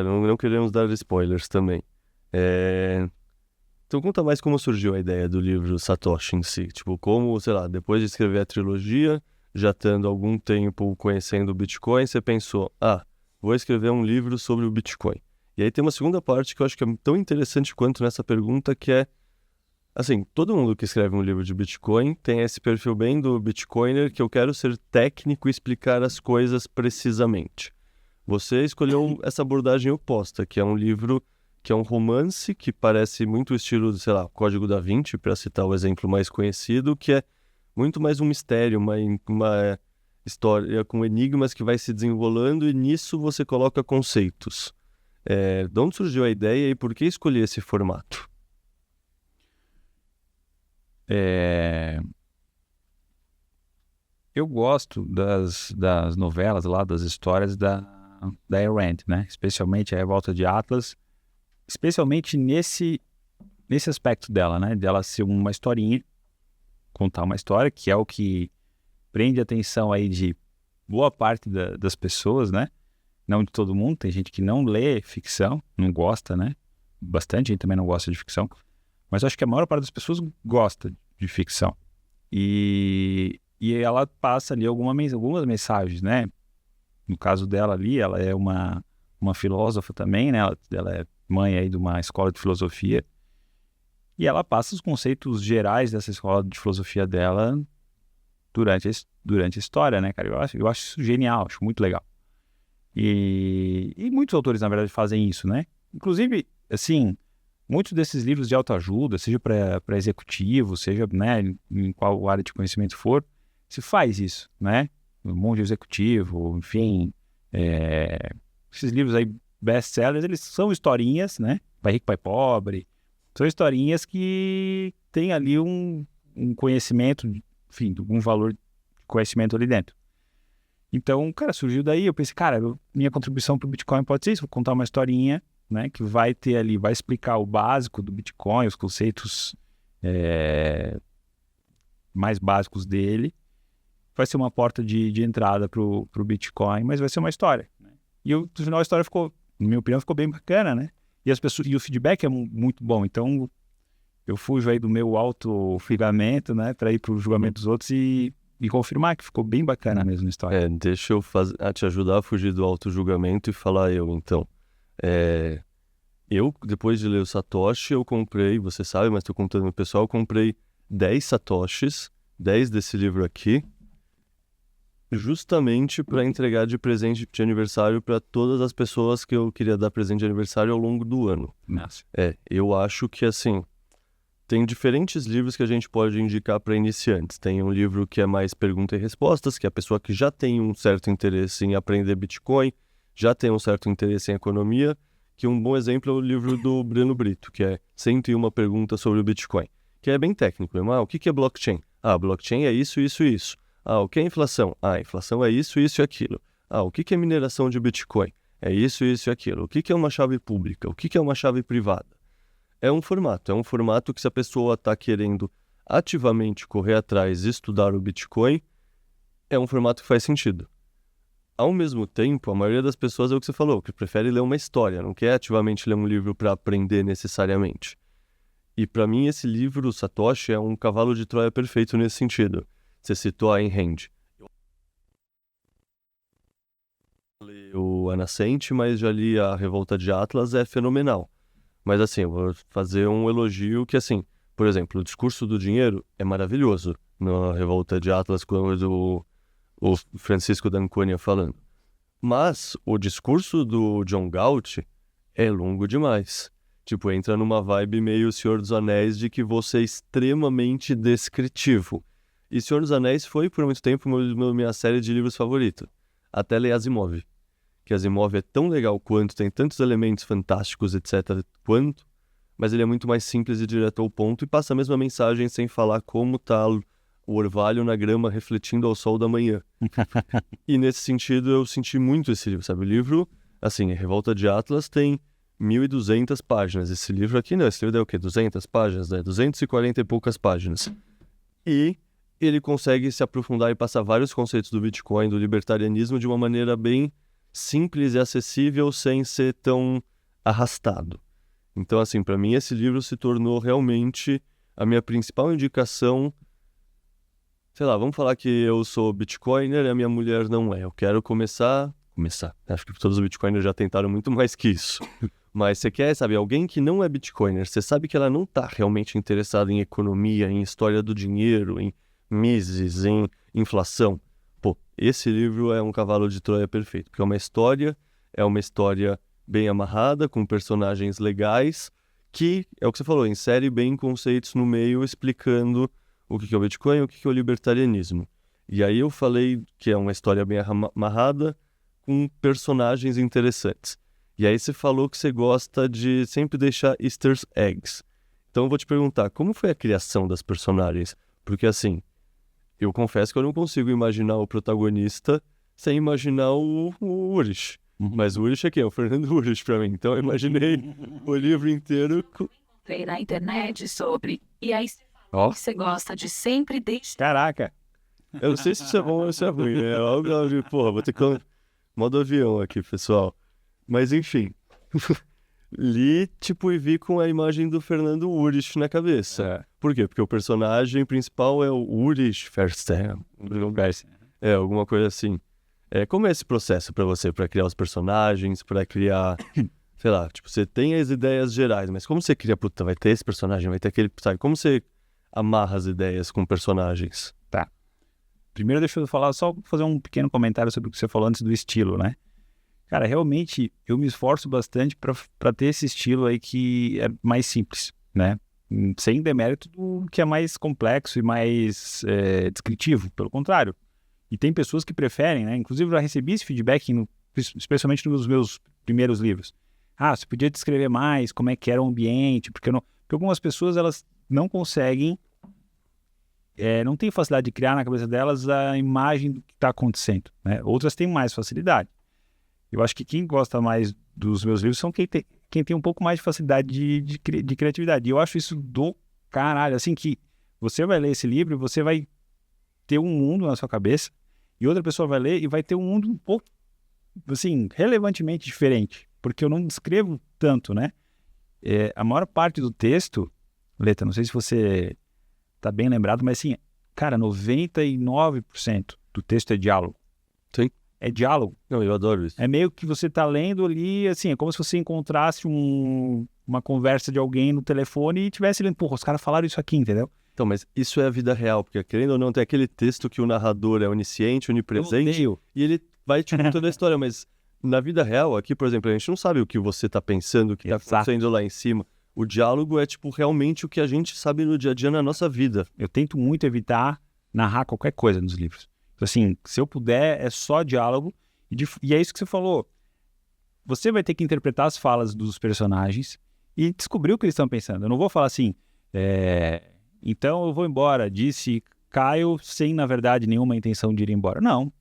não queremos dar spoilers também. Então conta mais como surgiu a ideia do livro Satoshi em si. Tipo, como, sei lá, depois de escrever a trilogia, já estando algum tempo conhecendo o Bitcoin, você pensou, vou escrever um livro sobre o Bitcoin. E aí tem uma segunda parte que eu acho que é tão interessante quanto nessa pergunta, que é, assim, todo mundo que escreve um livro de Bitcoin tem esse perfil bem do Bitcoiner, que eu quero ser técnico e explicar as coisas precisamente. Você escolheu essa abordagem oposta, que é um livro que é um romance que parece muito o estilo, sei lá, Código da Vinci, para citar o exemplo mais conhecido, que é muito mais um mistério, uma história com enigmas que vai se desenrolando e nisso você coloca conceitos. De onde surgiu a ideia e por que escolher esse formato? Eu gosto das novelas lá, das histórias da Ayn Rand, né? Especialmente a Revolta de Atlas, especialmente nesse aspecto dela, né? Dela ser uma historinha, contar uma história, que é o que prende a atenção aí de boa parte das pessoas, né? Não de todo mundo, tem gente que não lê ficção, não gosta, né? Bastante gente também não gosta de ficção, mas eu acho que a maior parte das pessoas gosta de ficção. E ela passa ali algumas mensagens, né? No caso dela ali, ela é uma filósofa também, né? Ela é mãe aí de uma escola de filosofia. E ela passa os conceitos gerais dessa escola de filosofia dela durante a história, né, cara? Eu acho isso genial, acho muito legal. E muitos autores, na verdade, fazem isso, né? Inclusive, assim, muitos desses livros de autoajuda, seja para executivo, seja, né, em qual área de conhecimento for, se faz isso, né? Um monte de executivo, enfim, esses livros aí, best-sellers, eles são historinhas, né? Pai Rico, Pai Pobre, São historinhas que tem ali um conhecimento, enfim, um valor de conhecimento ali dentro. Então, cara, surgiu daí, eu pensei, cara, minha contribuição para o Bitcoin pode ser isso, vou contar uma historinha, né, que vai ter ali, vai explicar o básico do Bitcoin, os conceitos mais básicos dele, vai ser uma porta de entrada para o Bitcoin, mas vai ser uma história. Né? E no final a história ficou, na minha opinião, ficou bem bacana, né? E as pessoas, e o feedback é muito bom, então eu fujo aí do meu auto-julgamento, né, para ir para o julgamento dos outros e confirmar que ficou bem bacana mesmo a história. Deixa eu te ajudar a fugir do auto-julgamento e falar eu, então. Eu, depois de ler o Satoshi, eu comprei, você sabe, mas estou contando pro pessoal, eu comprei 10 Satoshis, 10 desse livro aqui, justamente para entregar de presente de aniversário para todas as pessoas que eu queria dar presente de aniversário ao longo do ano. Nossa. Eu acho que, assim, tem diferentes livros que a gente pode indicar para iniciantes. Tem um livro que é mais pergunta e respostas, que é a pessoa que já tem um certo interesse em aprender Bitcoin, já tem um certo interesse em economia, que um bom exemplo é o livro do Breno Brito, que é 101 perguntas sobre o Bitcoin, que é bem técnico. O que é blockchain? Blockchain é isso, isso e isso. O que é inflação? A inflação é isso, isso e aquilo. O que é mineração de Bitcoin? É isso, isso e aquilo. O que é uma chave pública? O que é uma chave privada? É um formato que se a pessoa está querendo ativamente correr atrás e estudar o Bitcoin, é um formato que faz sentido. Ao mesmo tempo, a maioria das pessoas é o que você falou, que prefere ler uma história, não quer ativamente ler um livro para aprender necessariamente. E para mim esse livro, Satoshi, é um cavalo de Troia perfeito nesse sentido. Você citou a Ayn Rand. Eu li o A Nascente, mas já li a Revolta de Atlas, é fenomenal. Mas assim, eu vou fazer um elogio que, assim, por exemplo, o discurso do dinheiro é maravilhoso na Revolta de Atlas, quando o Francisco d'Anconia falando. Mas o discurso do John Galt é longo demais. Tipo, entra numa vibe meio Senhor dos Anéis de que você é extremamente descritivo. E Senhor dos Anéis foi, por muito tempo, minha série de livros favorita. Até ler Asimov. Que Asimov é tão legal quanto, tem tantos elementos fantásticos, etc., quanto, mas ele é muito mais simples e direto ao ponto e passa a mesma mensagem sem falar como tá o orvalho na grama refletindo ao sol da manhã. E nesse sentido eu senti muito esse livro, sabe? O livro, assim, Revolta de Atlas tem 1.200 páginas. Esse livro aqui não, esse livro é o quê? 200 páginas, né? 240 e poucas páginas. E ele consegue se aprofundar e passar vários conceitos do Bitcoin, do libertarianismo, de uma maneira bem simples e acessível, sem ser tão arrastado. Então, assim, para mim esse livro se tornou realmente a minha principal indicação. Sei lá, vamos falar que eu sou Bitcoiner e a minha mulher não é. Eu quero começar. Acho que todos os Bitcoiners já tentaram muito mais que isso. Mas você quer, sabe, alguém que não é Bitcoiner, você sabe que ela não está realmente interessada em economia, em história do dinheiro, em Mises, em inflação. Esse livro é um cavalo de Troia perfeito, porque é uma história bem amarrada, com personagens legais, que, é o que você falou, insere bem conceitos no meio, explicando o que é o Bitcoin e o que é o libertarianismo. E aí eu falei que é uma história bem amarrada, com personagens interessantes. E aí você falou que você gosta de sempre deixar easter eggs. Então eu vou te perguntar, como foi a criação das personagens? Porque assim, eu confesso que eu não consigo imaginar o protagonista sem imaginar o Ulrich. Mas o Ulrich é quem? É o Fernando Ulrich pra mim. Então eu imaginei o livro inteiro. Veio na internet sobre. E aí você gosta de sempre deixar. Caraca! Eu não sei se isso é bom ou se é ruim, né? Porra, vou ter que... Modo avião aqui, pessoal. Mas enfim. Li, e vi com a imagem do Fernando Ulrich na cabeça. Por quê? Porque o personagem principal é o Ulrich Verstein. Alguma coisa assim. Como é esse processo pra você? Pra criar os personagens, pra criar... sei lá, você tem as ideias gerais, mas como você cria... Puta, vai ter esse personagem, vai ter aquele... Sabe? Como você amarra as ideias com personagens? Tá. Primeiro deixa eu falar, só fazer um pequeno comentário sobre o que você falou antes do estilo, né? Cara, realmente eu me esforço bastante para ter esse estilo aí que é mais simples, né? Sem demérito do que é mais complexo e mais descritivo, pelo contrário. E tem pessoas que preferem, né? Inclusive eu já recebi esse feedback, especialmente nos meus primeiros livros. Você podia descrever mais como é que era o ambiente, porque Porque algumas pessoas, elas não conseguem, não têm facilidade de criar na cabeça delas a imagem do que está acontecendo, né? Outras têm mais facilidade. Eu acho que quem gosta mais dos meus livros são quem tem um pouco mais de facilidade de criatividade. E eu acho isso do caralho, assim, que você vai ler esse livro e você vai ter um mundo na sua cabeça e outra pessoa vai ler e vai ter um mundo um pouco, assim, relevantemente diferente, porque eu não descrevo tanto, né? A maior parte do texto, Leta, não sei se você tá bem lembrado, mas assim, cara, 99% do texto é diálogo. Sim. É diálogo. Não, eu adoro isso. É meio que você tá lendo ali, assim, é como se você encontrasse uma conversa de alguém no telefone e tivesse lendo, porra, os caras falaram isso aqui, entendeu? Então, mas isso é a vida real, porque querendo ou não, tem aquele texto que o narrador é onisciente, onipresente, e ele vai te contando a história, mas na vida real, aqui, por exemplo, a gente não sabe o que você tá pensando, o que tá acontecendo lá em cima. O diálogo é, tipo, realmente o que a gente sabe no dia a dia na nossa vida. Eu tento muito evitar narrar qualquer coisa nos livros. Assim, se eu puder, é só diálogo. E é isso que você falou. Você vai ter que interpretar as falas dos personagens e descobrir o que eles estão pensando. Eu não vou falar assim, então eu vou embora, disse Caio sem, na verdade, nenhuma intenção de ir embora. Não,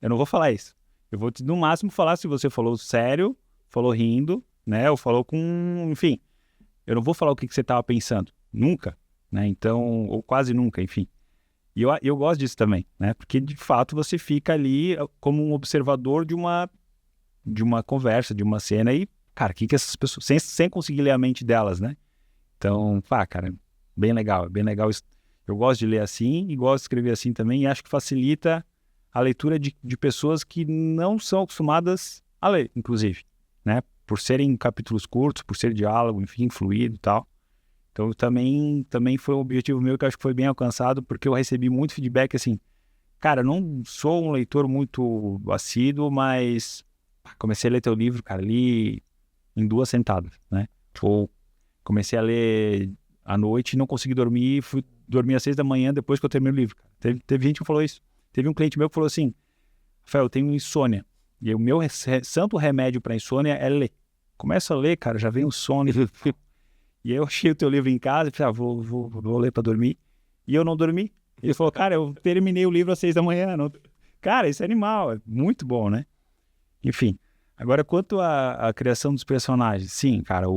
eu não vou falar isso. Eu vou, no máximo, falar se você falou sério, falou rindo, né? Ou falou com... Enfim, eu não vou falar o que você estava pensando. Nunca, né? Então, ou quase nunca, enfim. E eu gosto disso também, né? Porque, de fato, você fica ali como um observador de uma conversa, de uma cena e, cara, o que essas pessoas... Sem conseguir ler a mente delas, né? Então, cara, bem legal isso. Eu gosto de ler assim e gosto de escrever assim também e acho que facilita a leitura de pessoas que não são acostumadas a ler, inclusive, né? Por serem capítulos curtos, por ser diálogo, enfim, fluido e tal. Então, também foi um objetivo meu que eu acho que foi bem alcançado, porque eu recebi muito feedback, assim, cara, eu não sou um leitor muito assíduo, mas comecei a ler teu livro, cara, li em 2 sentadas, né? Ou comecei a ler à noite e não consegui dormir, fui dormir às 6 da manhã depois que eu terminei o livro. Teve gente que falou isso. Teve um cliente meu que falou assim, Rafael, eu tenho insônia, e o meu santo remédio para insônia é ler. Começa a ler, cara, já vem o sono. E aí eu achei o teu livro em casa e pensei, vou ler para dormir. E eu não dormi. Ele falou, cara, eu terminei o livro às 6 da manhã. Não... Cara, isso é animal, é muito bom, né? Enfim, agora quanto à criação dos personagens, sim, cara,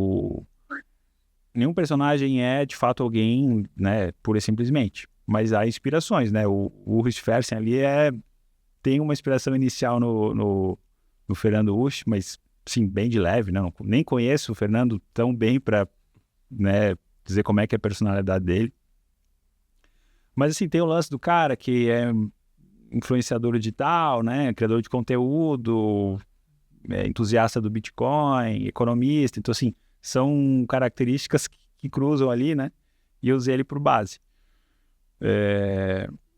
nenhum personagem é de fato alguém, né, pura e simplesmente. Mas há inspirações, né? O Ulrich Fersen ali tem uma inspiração inicial no Fernando Usch, mas sim, bem de leve, né? Nem conheço o Fernando tão bem para, né, dizer como é que é a personalidade dele. Mas assim, tem o lance do cara que é influenciador digital, né, criador de conteúdo, entusiasta do Bitcoin, economista. Então assim, são características que cruzam ali, né, e eu usei ele por base.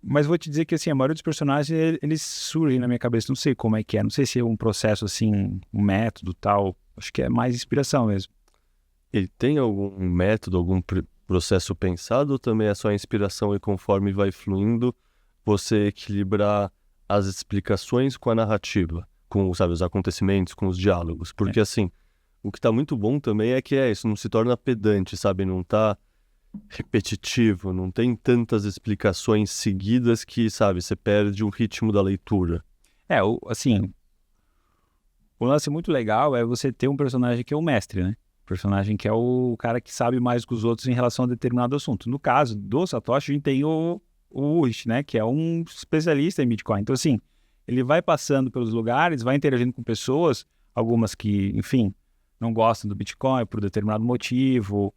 Mas vou te dizer que assim, a maioria dos personagens eles surgem na minha cabeça, não sei como é que é, não sei se é um processo assim, um método tal, acho que é mais inspiração mesmo. Ele tem algum método, algum processo pensado ou também é só inspiração e conforme vai fluindo, você equilibrar as explicações com a narrativa, com, sabe, os acontecimentos, com os diálogos? Porque assim, o que tá muito bom também é que isso não se torna pedante, sabe? Não tá repetitivo, não tem tantas explicações seguidas que, sabe, você perde o ritmo da leitura. Assim, o lance muito legal é você ter um personagem que é o mestre, né? Personagem que é o cara que sabe mais que os outros em relação a determinado assunto. No caso do Satoshi, a gente tem o Ulrich, né, que é um especialista em Bitcoin. Então, assim, ele vai passando pelos lugares, vai interagindo com pessoas, algumas que, enfim, não gostam do Bitcoin por determinado motivo,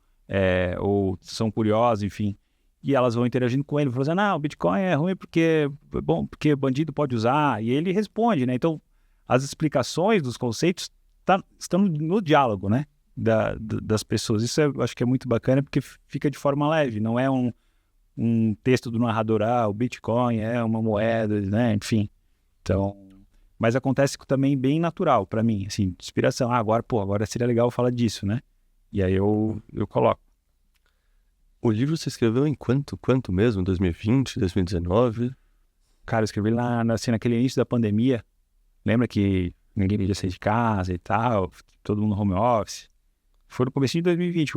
ou são curiosas, enfim, e elas vão interagindo com ele, falando assim, não, o Bitcoin é ruim porque bandido pode usar, e ele responde, né? Então, as explicações dos conceitos estão no diálogo, né? Das pessoas. Isso eu acho que é muito bacana porque fica de forma leve, não é um texto do narrador, o Bitcoin é uma moeda, né? Enfim. Então, mas acontece também bem natural para mim, assim, de inspiração. Agora seria legal falar disso, né? E aí eu coloco. O livro você escreveu em quanto mesmo? 2020, 2019? Cara, eu escrevi lá assim, naquele início da pandemia. Lembra que ninguém podia sair de casa e tal, todo mundo no home office? Foi no começo de 2020,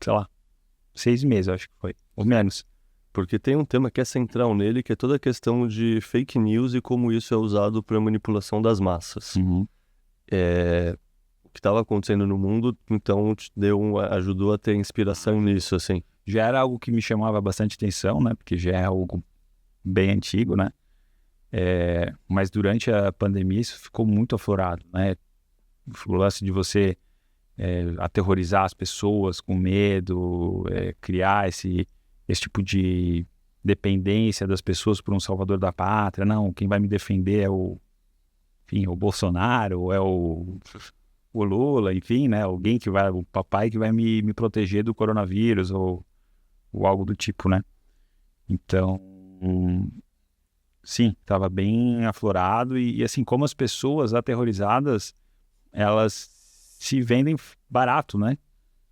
sei lá, 6 meses, eu acho que foi, ou menos. Porque tem um tema que é central nele, que é toda a questão de fake news e como isso é usado para manipulação das massas. O que estava acontecendo no mundo, então ajudou a ter inspiração nisso, assim. Já era algo que me chamava bastante atenção, né? Porque já é algo bem antigo, né? Mas durante a pandemia isso ficou muito aflorado, né? O lance de você aterrorizar as pessoas com medo, criar esse tipo de dependência das pessoas por um salvador da pátria. Não, quem vai me defender é o Bolsonaro, é o Lula, enfim, né? Alguém que vai, o papai que vai me proteger do coronavírus ou algo do tipo, né? Então, sim, estava bem aflorado e assim, como as pessoas aterrorizadas, elas se vendem barato, né?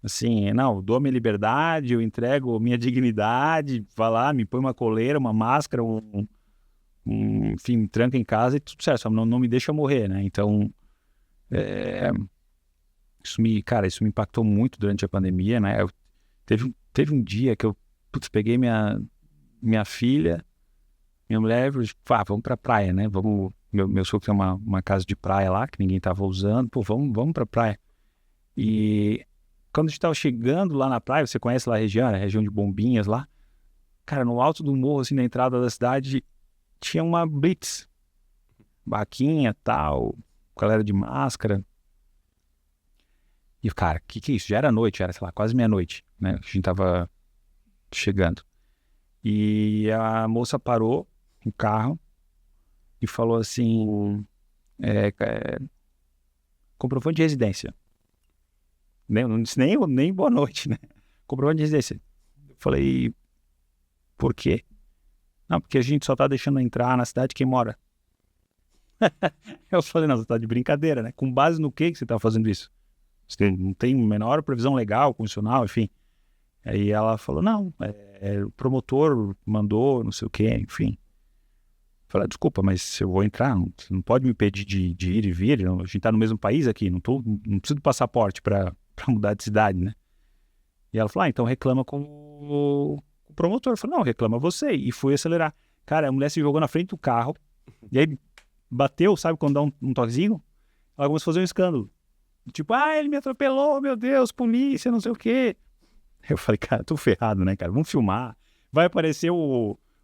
Assim, não, eu dou minha liberdade, eu entrego minha dignidade, vai lá, me põe uma coleira, uma máscara, enfim, me tranca em casa e tudo certo, só não me deixa morrer, né? Então, isso me impactou muito durante a pandemia, né? Teve um dia que eu peguei minha filha, minha mulher, vamos pra praia, né? Meu sogro tem uma casa de praia lá, que ninguém tava usando, vamos pra praia. E quando a gente tava chegando lá na praia, você conhece lá a região de Bombinhas lá, cara, no alto do morro, assim, na entrada da cidade, tinha uma blitz, barraquinha, tal, galera de máscara. E, cara, que é isso? Já era noite, era, sei lá, quase meia-noite, né? A gente tava chegando. E a moça parou no carro e falou assim, comprovante de residência. Não disse nem boa noite, né? Comprovante de residência. Eu falei, por quê? Não, porque a gente só tá deixando entrar na cidade quem mora. Eu falei, não, você tá de brincadeira, né? Com base no que você tá fazendo isso? Você não tem menor previsão legal, constitucional, enfim. Aí ela falou, não, o promotor mandou, não sei o quê, enfim. Eu falei, desculpa, mas se eu vou entrar, você não pode me pedir de ir e vir, não, a gente tá no mesmo país aqui, não preciso de passaporte para mudar de cidade, né? E ela falou, então reclama com o promotor. Eu falei, não, reclama você. E fui acelerar. Cara, a mulher se jogou na frente do carro, e aí bateu, sabe, quando dá um toquezinho? Ela começou a fazer um escândalo. Tipo, ele me atropelou, meu Deus, polícia, não sei o quê. Eu falei, cara, tô ferrado, né, cara? Vamos filmar. Vai aparecer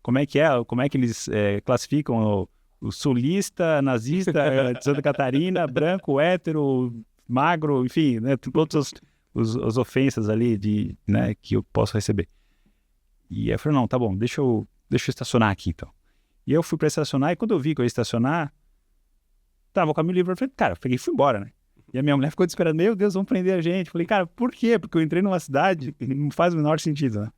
como é que eles classificam o sulista, nazista, de Santa Catarina, branco, hétero, magro, enfim, né? Todas as ofensas ali né, que eu posso receber. E aí eu falei, não, tá bom, deixa eu estacionar aqui, então. E eu fui pra estacionar, e quando eu vi que eu ia estacionar, tava o caminho livre, eu falei, cara, eu peguei e fui embora, né? E a minha mulher ficou esperando, meu Deus, vão prender a gente. Eu falei, cara, por quê? Porque eu entrei numa cidade que não faz o menor sentido, né?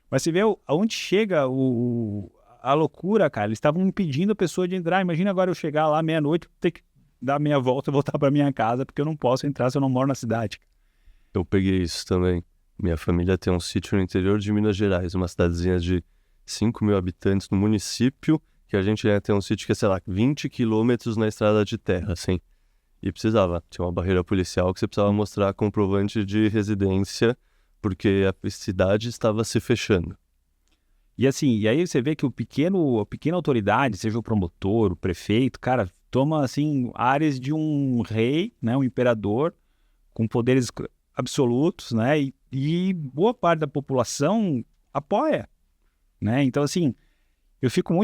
Mas você vê aonde chega a loucura, cara. Eles estavam impedindo a pessoa de entrar. Imagina agora eu chegar lá meia-noite, ter que dar meia volta e voltar pra minha casa, porque eu não posso entrar se eu não moro na cidade. Eu peguei isso também. Minha família tem um sítio no interior de Minas Gerais, uma cidadezinha de 5 mil habitantes no município, que a gente tem um sítio que é, sei lá, 20 quilômetros na estrada de terra, assim. E tinha uma barreira policial que você precisava mostrar comprovante de residência, porque a cidade estava se fechando. E assim, e aí você vê que a pequena autoridade, seja o promotor, o prefeito, cara, toma assim áreas de um rei, né, um imperador, com poderes absolutos, né, e boa parte da população apoia, né? Então assim, eu fico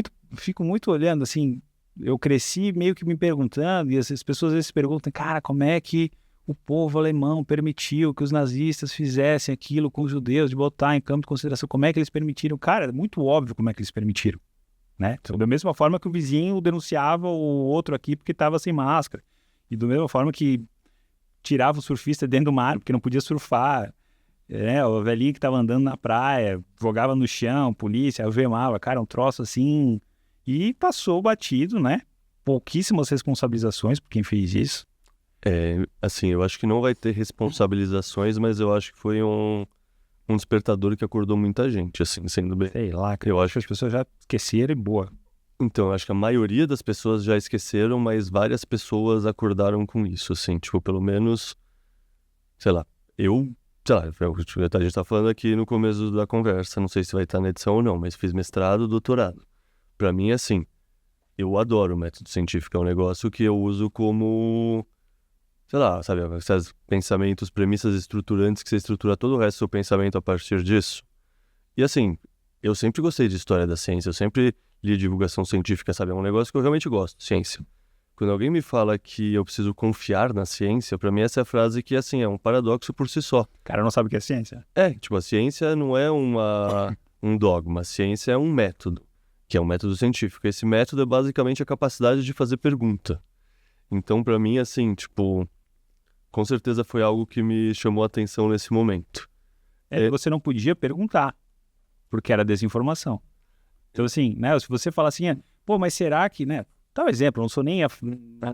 muito olhando assim. Eu cresci meio que me perguntando, e as pessoas às vezes se perguntam, cara, como é que o povo alemão permitiu que os nazistas fizessem aquilo com os judeus, de botar em campo de consideração, como é que eles permitiram? Cara, é muito óbvio como é que eles permitiram, né? Então, da mesma forma que o vizinho denunciava o outro aqui porque estava sem máscara, e da mesma forma que tirava o surfista dentro do mar porque não podia surfar, o velhinho que estava andando na praia, jogava no chão, polícia, algemava, cara, um troço assim... E passou batido, né? Pouquíssimas responsabilizações por quem fez isso. Assim, eu acho que não vai ter responsabilizações, mas eu acho que foi um despertador que acordou muita gente, assim, sendo bem... Sei lá, eu acho que as pessoas já esqueceram e boa. Então, eu acho que a maioria das pessoas já esqueceram, mas várias pessoas acordaram com isso, assim. Tipo, pelo menos, sei lá, eu Tá, a gente tá falando aqui no começo da conversa, não sei se vai estar na edição ou não, mas fiz mestrado, doutorado. Pra mim, assim, eu adoro o método científico, é um negócio que eu uso como, sei lá, sabe, esses pensamentos, premissas estruturantes que você estrutura todo o resto do seu pensamento a partir disso. E assim, eu sempre gostei de história da ciência, eu sempre li divulgação científica, sabe, é um negócio que eu realmente gosto, ciência. Quando alguém me fala que eu preciso confiar na ciência, pra mim essa é a frase que, assim, é um paradoxo por si só. O cara não sabe o que é ciência. Tipo, a ciência não é um dogma, a ciência é um método, que é um método científico. Esse método é basicamente a capacidade de fazer pergunta. Então, pra mim, assim, tipo, com certeza foi algo que me chamou a atenção nesse momento. Você não podia perguntar, porque era desinformação. Então, assim, né, se você falar assim, pô, mas será que, né, dá um exemplo, não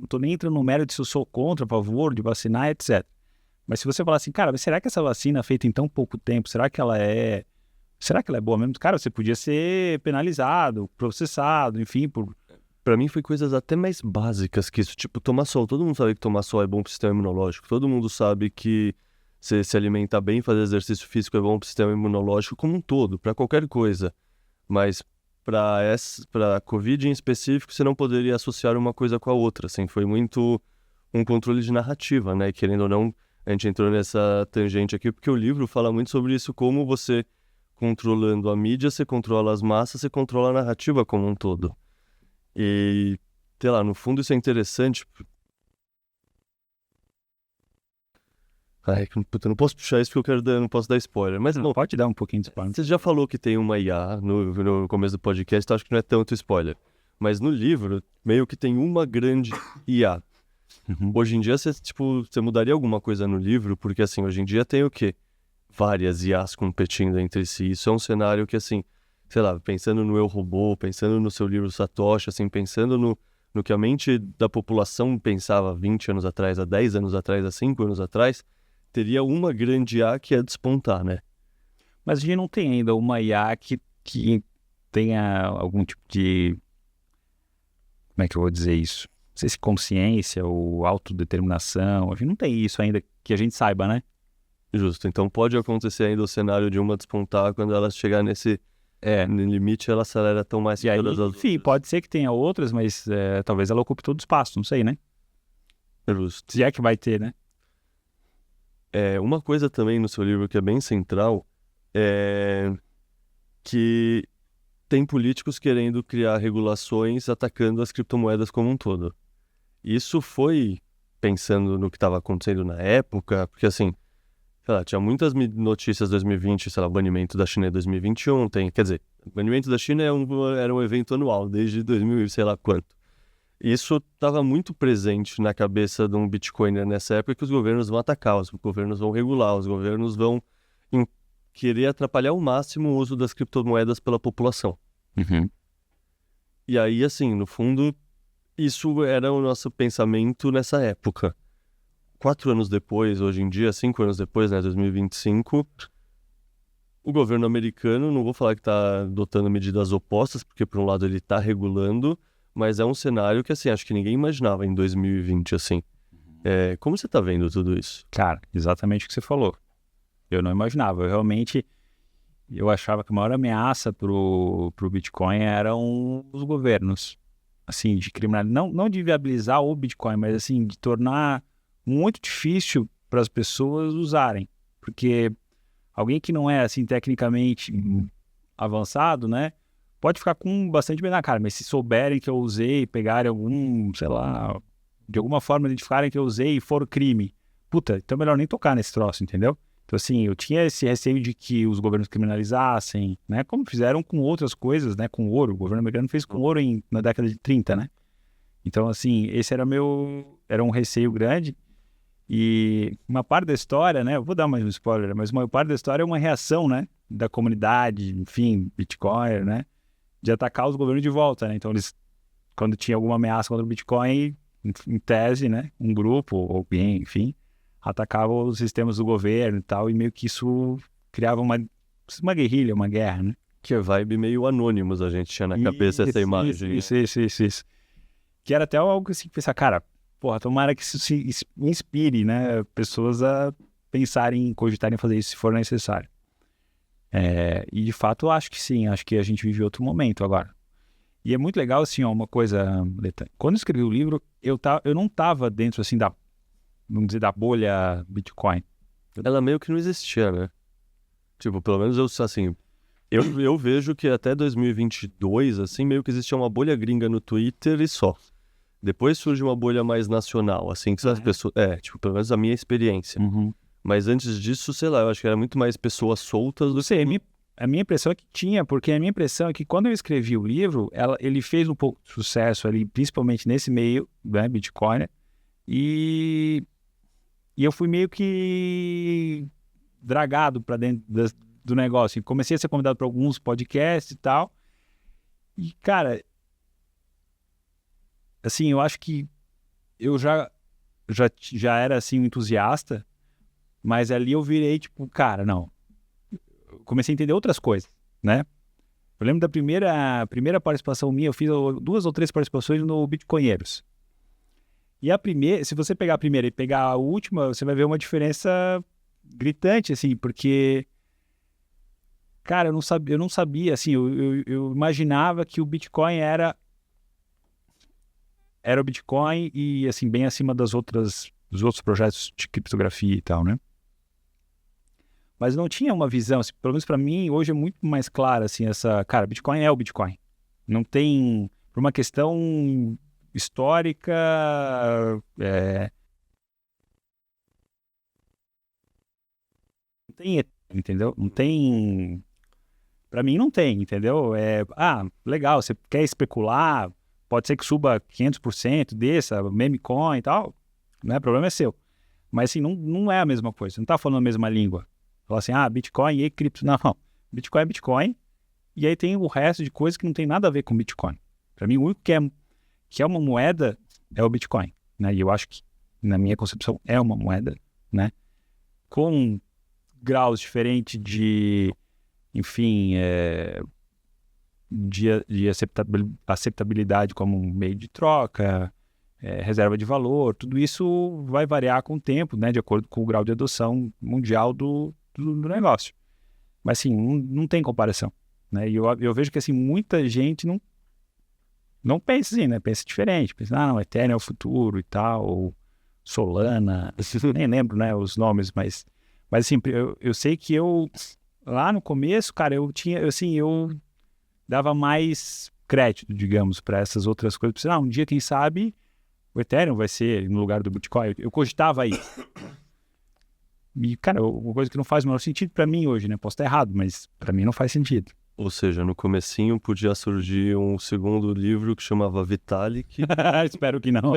tô nem entrando no mérito se eu sou contra, a favor de vacinar, etc. Mas se você falar assim, cara, mas será que essa vacina feita em tão pouco tempo, será que ela é boa mesmo? Cara, você podia ser penalizado, processado, enfim, Pra mim foi coisas até mais básicas que isso, tipo, tomar sol. Todo mundo sabe que tomar sol é bom pro sistema imunológico, todo mundo sabe que se alimentar bem, fazer exercício físico é bom pro sistema imunológico como um todo, pra qualquer coisa. Mas para Covid em específico, você não poderia associar uma coisa com a outra, assim, foi muito um controle de narrativa, né, querendo ou não, a gente entrou nessa tangente aqui, porque o livro fala muito sobre isso, como você, controlando a mídia, você controla as massas, você controla a narrativa como um todo. E, sei lá, no fundo isso é interessante. Ai, puta, eu não posso puxar isso porque eu não posso dar spoiler. Mas não, pode dar um pouquinho de spoiler. Você já falou que tem uma IA no começo do podcast, então acho que não é tanto spoiler. Mas no livro, meio que tem uma grande IA. Hoje em dia, você mudaria alguma coisa no livro? Porque, assim, hoje em dia tem o quê? Várias IAs competindo entre si. Isso é um cenário que, assim, sei lá, pensando no Eu, Robô, pensando no seu livro Satoshi, assim, pensando no que a mente da população pensava 20 anos atrás, há 10 anos atrás, há 5 anos atrás, teria uma grande IA que ia despontar, né? Mas a gente não tem ainda uma IA que tenha algum tipo de... Como é que eu vou dizer isso? Não sei se consciência ou autodeterminação. A gente não tem isso ainda que a gente saiba, né? Justo. Então pode acontecer ainda o cenário de uma despontar quando ela chegar nesse limite, ela acelera tão mais que todas as outras. Sim, pode ser que tenha outras, mas talvez ela ocupe todo o espaço, não sei, né? Justo. Se é que vai ter, né? Uma coisa também no seu livro que é bem central é que tem políticos querendo criar regulações atacando as criptomoedas como um todo. Isso foi pensando no que estava acontecendo na época, porque assim, sei lá, tinha muitas notícias 2020, sei lá, o banimento da China em 2021, quer dizer, o banimento da China era um evento anual, desde 2000 sei lá quanto. Isso estava muito presente na cabeça de um bitcoiner nessa época, que os governos vão atacar, os governos vão regular, os governos vão querer atrapalhar ao máximo o uso das criptomoedas pela população. Uhum. E aí, assim, no fundo, isso era o nosso pensamento nessa época. 4 anos depois, hoje em dia, 5 anos depois, né, 2025, o governo americano, não vou falar que está adotando medidas opostas, porque por um lado ele está regulando, mas é um cenário que, assim, acho que ninguém imaginava em 2020, assim. Como você está vendo tudo isso? Cara, exatamente o que você falou. Eu não imaginava. Eu achava que a maior ameaça pro Bitcoin eram os governos. Assim, de criminalizar, não de viabilizar o Bitcoin, mas assim, de tornar muito difícil para as pessoas usarem. Porque alguém que não é, assim, tecnicamente avançado, né? Pode ficar com bastante medo na cara, mas se souberem que eu usei, pegarem sei lá, de alguma forma identificarem que eu usei e for crime, puta, então é melhor nem tocar nesse troço, entendeu? Então, assim, eu tinha esse receio de que os governos criminalizassem, né? Como fizeram com outras coisas, né? Com ouro. O governo americano fez com ouro na década de 30, né? Então, assim, esse era um receio grande. E uma parte da história, né? Eu vou dar mais um spoiler, mas uma parte da história é uma reação, né? Da comunidade, enfim, Bitcoin, né? De atacar os governos de volta, né? Então, eles, quando tinha alguma ameaça contra o Bitcoin, em tese, né? Um grupo, ou alguém, enfim, atacava os sistemas do governo e tal, e meio que isso criava uma guerrilha, uma guerra, né? Que é vibe meio Anonymous, a gente tinha na cabeça essa imagem. Isso. Que era até algo assim, pensar, cara, porra, tomara que isso se inspire, né? Pessoas a pensarem, cogitarem fazer isso se for necessário. E de fato eu acho que sim, acho que a gente vive outro momento agora. E é muito legal, assim, uma coisa, Leta, quando eu escrevi o livro, eu não estava dentro, assim, vamos dizer, da bolha Bitcoin. Ela meio que não existia, né? Tipo, pelo menos eu vejo que até 2022, assim, meio que existia uma bolha gringa no Twitter e só. Depois surge uma bolha mais nacional, assim, que as pessoas... tipo, pelo menos a minha experiência. Mas antes disso, sei lá, eu acho que era muito mais pessoas soltas do que... A minha impressão é que tinha, porque a minha impressão é que quando eu escrevi o livro, ele fez um pouco de sucesso ali, principalmente nesse meio, né, Bitcoin, e eu fui meio que dragado para dentro do negócio. Comecei a ser convidado para alguns podcasts e tal, e, cara, assim, eu acho que eu já era, assim, um entusiasta, mas ali eu virei, tipo, cara, não. Comecei a entender outras coisas, né? Eu lembro da primeira participação minha, eu fiz 2 ou 3 participações no Bitcoinheiros. E a primeira, se você pegar a primeira e pegar a última, você vai ver uma diferença gritante, assim, porque, cara, eu não sabia, assim, eu imaginava que o Bitcoin era o Bitcoin e, assim, bem acima dos outros projetos de criptografia e tal, né? Mas não tinha uma visão, assim, pelo menos para mim, hoje é muito mais clara, assim, cara, Bitcoin é o Bitcoin. Não tem, por uma questão histórica, não tem, entendeu? Não tem, para mim não tem, entendeu? Legal, você quer especular, pode ser que suba 500%, desça, meme coin e tal, né? O problema é seu. Mas, assim, não é a mesma coisa, você não tá falando a mesma língua. Falar assim, Bitcoin e cripto. Não, Bitcoin é Bitcoin. E aí tem o resto de coisas que não tem nada a ver com Bitcoin. Para mim, o único que é uma moeda é o Bitcoin, né? E eu acho que, na minha concepção, é uma moeda, né? Com graus diferentes de, enfim, de aceitabilidade como um meio de troca, reserva de valor. Tudo isso vai variar com o tempo, né? De acordo com o grau de adoção mundial do negócio. Mas, assim, não tem comparação, né? E eu vejo que, assim, muita gente não pensa assim, né? Pensa diferente. Pensa, não, Ethereum é o futuro e tal, ou Solana, nem lembro, né, os nomes, mas assim, eu sei que lá no começo, cara, eu dava mais crédito, digamos, para essas outras coisas. Pensei, um dia, quem sabe, o Ethereum vai ser no lugar do Bitcoin. Eu cogitava isso. E, cara, uma coisa que não faz o menor sentido para mim hoje, né? Posso estar errado, mas para mim não faz sentido. Ou seja, no comecinho podia surgir um segundo livro que chamava Vitalik. Espero que não.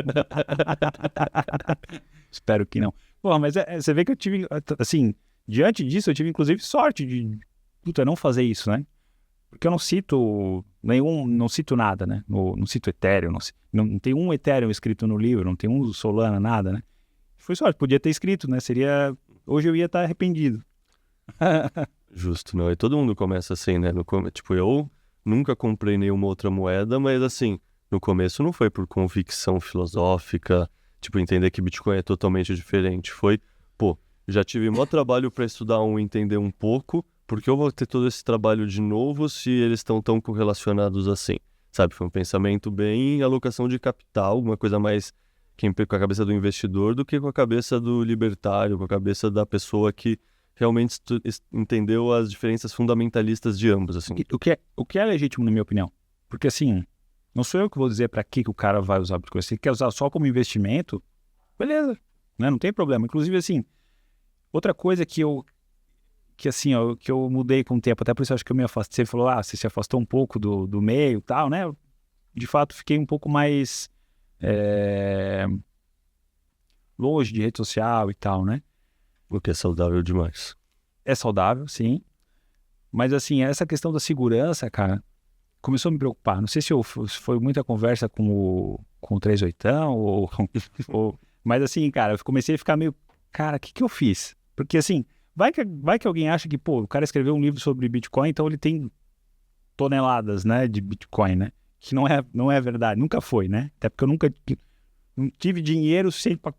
Espero que não. Pô, mas você vê que eu tive, assim, diante disso, eu tive inclusive sorte de não fazer isso, né? Porque eu não cito nada, né? Não cito Ethereum, não tem um Ethereum escrito no livro, não tem um Solana, nada, né? Foi sorte, podia ter escrito, né? Hoje eu ia estar arrependido. Justo, não. E todo mundo começa assim, né? Tipo, eu nunca comprei nenhuma outra moeda, mas assim, no começo não foi por convicção filosófica, tipo, entender que Bitcoin é totalmente diferente. Foi, já tive maior trabalho para estudar entender um pouco, porque eu vou ter todo esse trabalho de novo se eles estão tão correlacionados assim, sabe? Foi um pensamento bem alocação de capital, alguma coisa mais com a cabeça do investidor do que com a cabeça do libertário, com a cabeça da pessoa que realmente entendeu as diferenças fundamentalistas de ambos, assim. O que é legítimo, na minha opinião? Porque, assim, não sou eu que vou dizer para que o cara vai usar Bitcoin. Se ele quer usar só como investimento, beleza, né? Não tem problema. Inclusive, assim, outra coisa que eu mudei com o tempo, até por isso acho que eu me afastei. Você falou, você se afastou um pouco do meio e tal, né? Eu, de fato, fiquei um pouco mais longe de rede social e tal, né? O que é saudável demais. É saudável, sim. Mas, assim, essa questão da segurança, cara, começou a me preocupar. Não sei se foi muita conversa com o 38 mas, assim, cara, eu comecei a ficar meio... Cara, o que eu fiz? Porque, assim, vai que alguém acha que, o cara escreveu um livro sobre Bitcoin, então ele tem toneladas, né, de Bitcoin, né? Que não é verdade. Nunca foi, né? Até porque eu nunca não tive dinheiro sempre para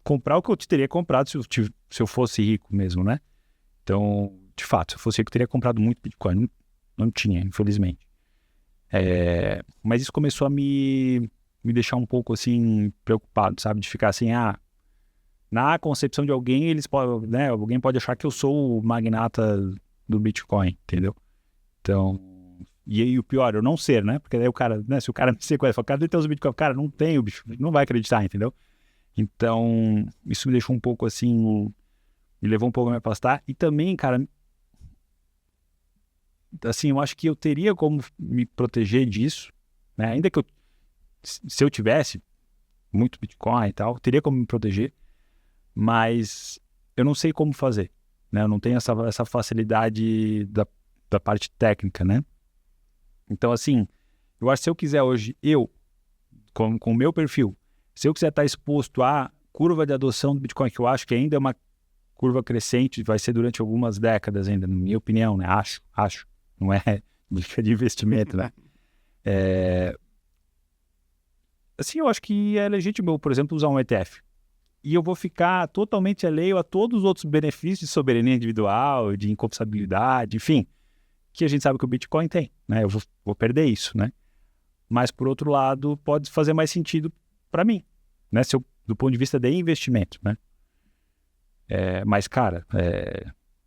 comprar o que eu teria comprado se eu fosse rico mesmo, né? Então, de fato, se eu fosse rico, eu teria comprado muito Bitcoin. Não tinha, infelizmente. Mas isso começou a me deixar um pouco, assim, preocupado, sabe? De ficar assim, na concepção de alguém, eles podem, né? Alguém pode achar que eu sou o magnata do Bitcoin, entendeu? Então, e aí o pior, eu não ser, né? Porque daí o cara, né? Se o cara me sequestra, fala, cara, tem os Bitcoin, cara, não tem o bicho, não vai acreditar, entendeu? Então, isso me deixou um pouco assim, me levou um pouco a me afastar. E também, cara, assim, eu acho que eu teria como me proteger disso, né? Ainda que se eu tivesse muito Bitcoin e tal, teria como me proteger, mas eu não sei como fazer, né? Eu não tenho essa facilidade da parte técnica, né? Então, assim, eu acho que se eu quiser hoje, com o meu perfil, se eu quiser estar exposto à curva de adoção do Bitcoin, que eu acho que ainda é uma curva crescente, vai ser durante algumas décadas ainda, na minha opinião, né? Acho. Não é dica de investimento, né? Assim, eu acho que é legítimo, por exemplo, usar um ETF. E eu vou ficar totalmente alheio a todos os outros benefícios de soberania individual, de inconfiscabilidade, enfim, que a gente sabe que o Bitcoin tem, né? Eu vou perder isso, né? Mas, por outro lado, pode fazer mais sentido para mim, né? Do ponto de vista de investimento, né? Mas, cara,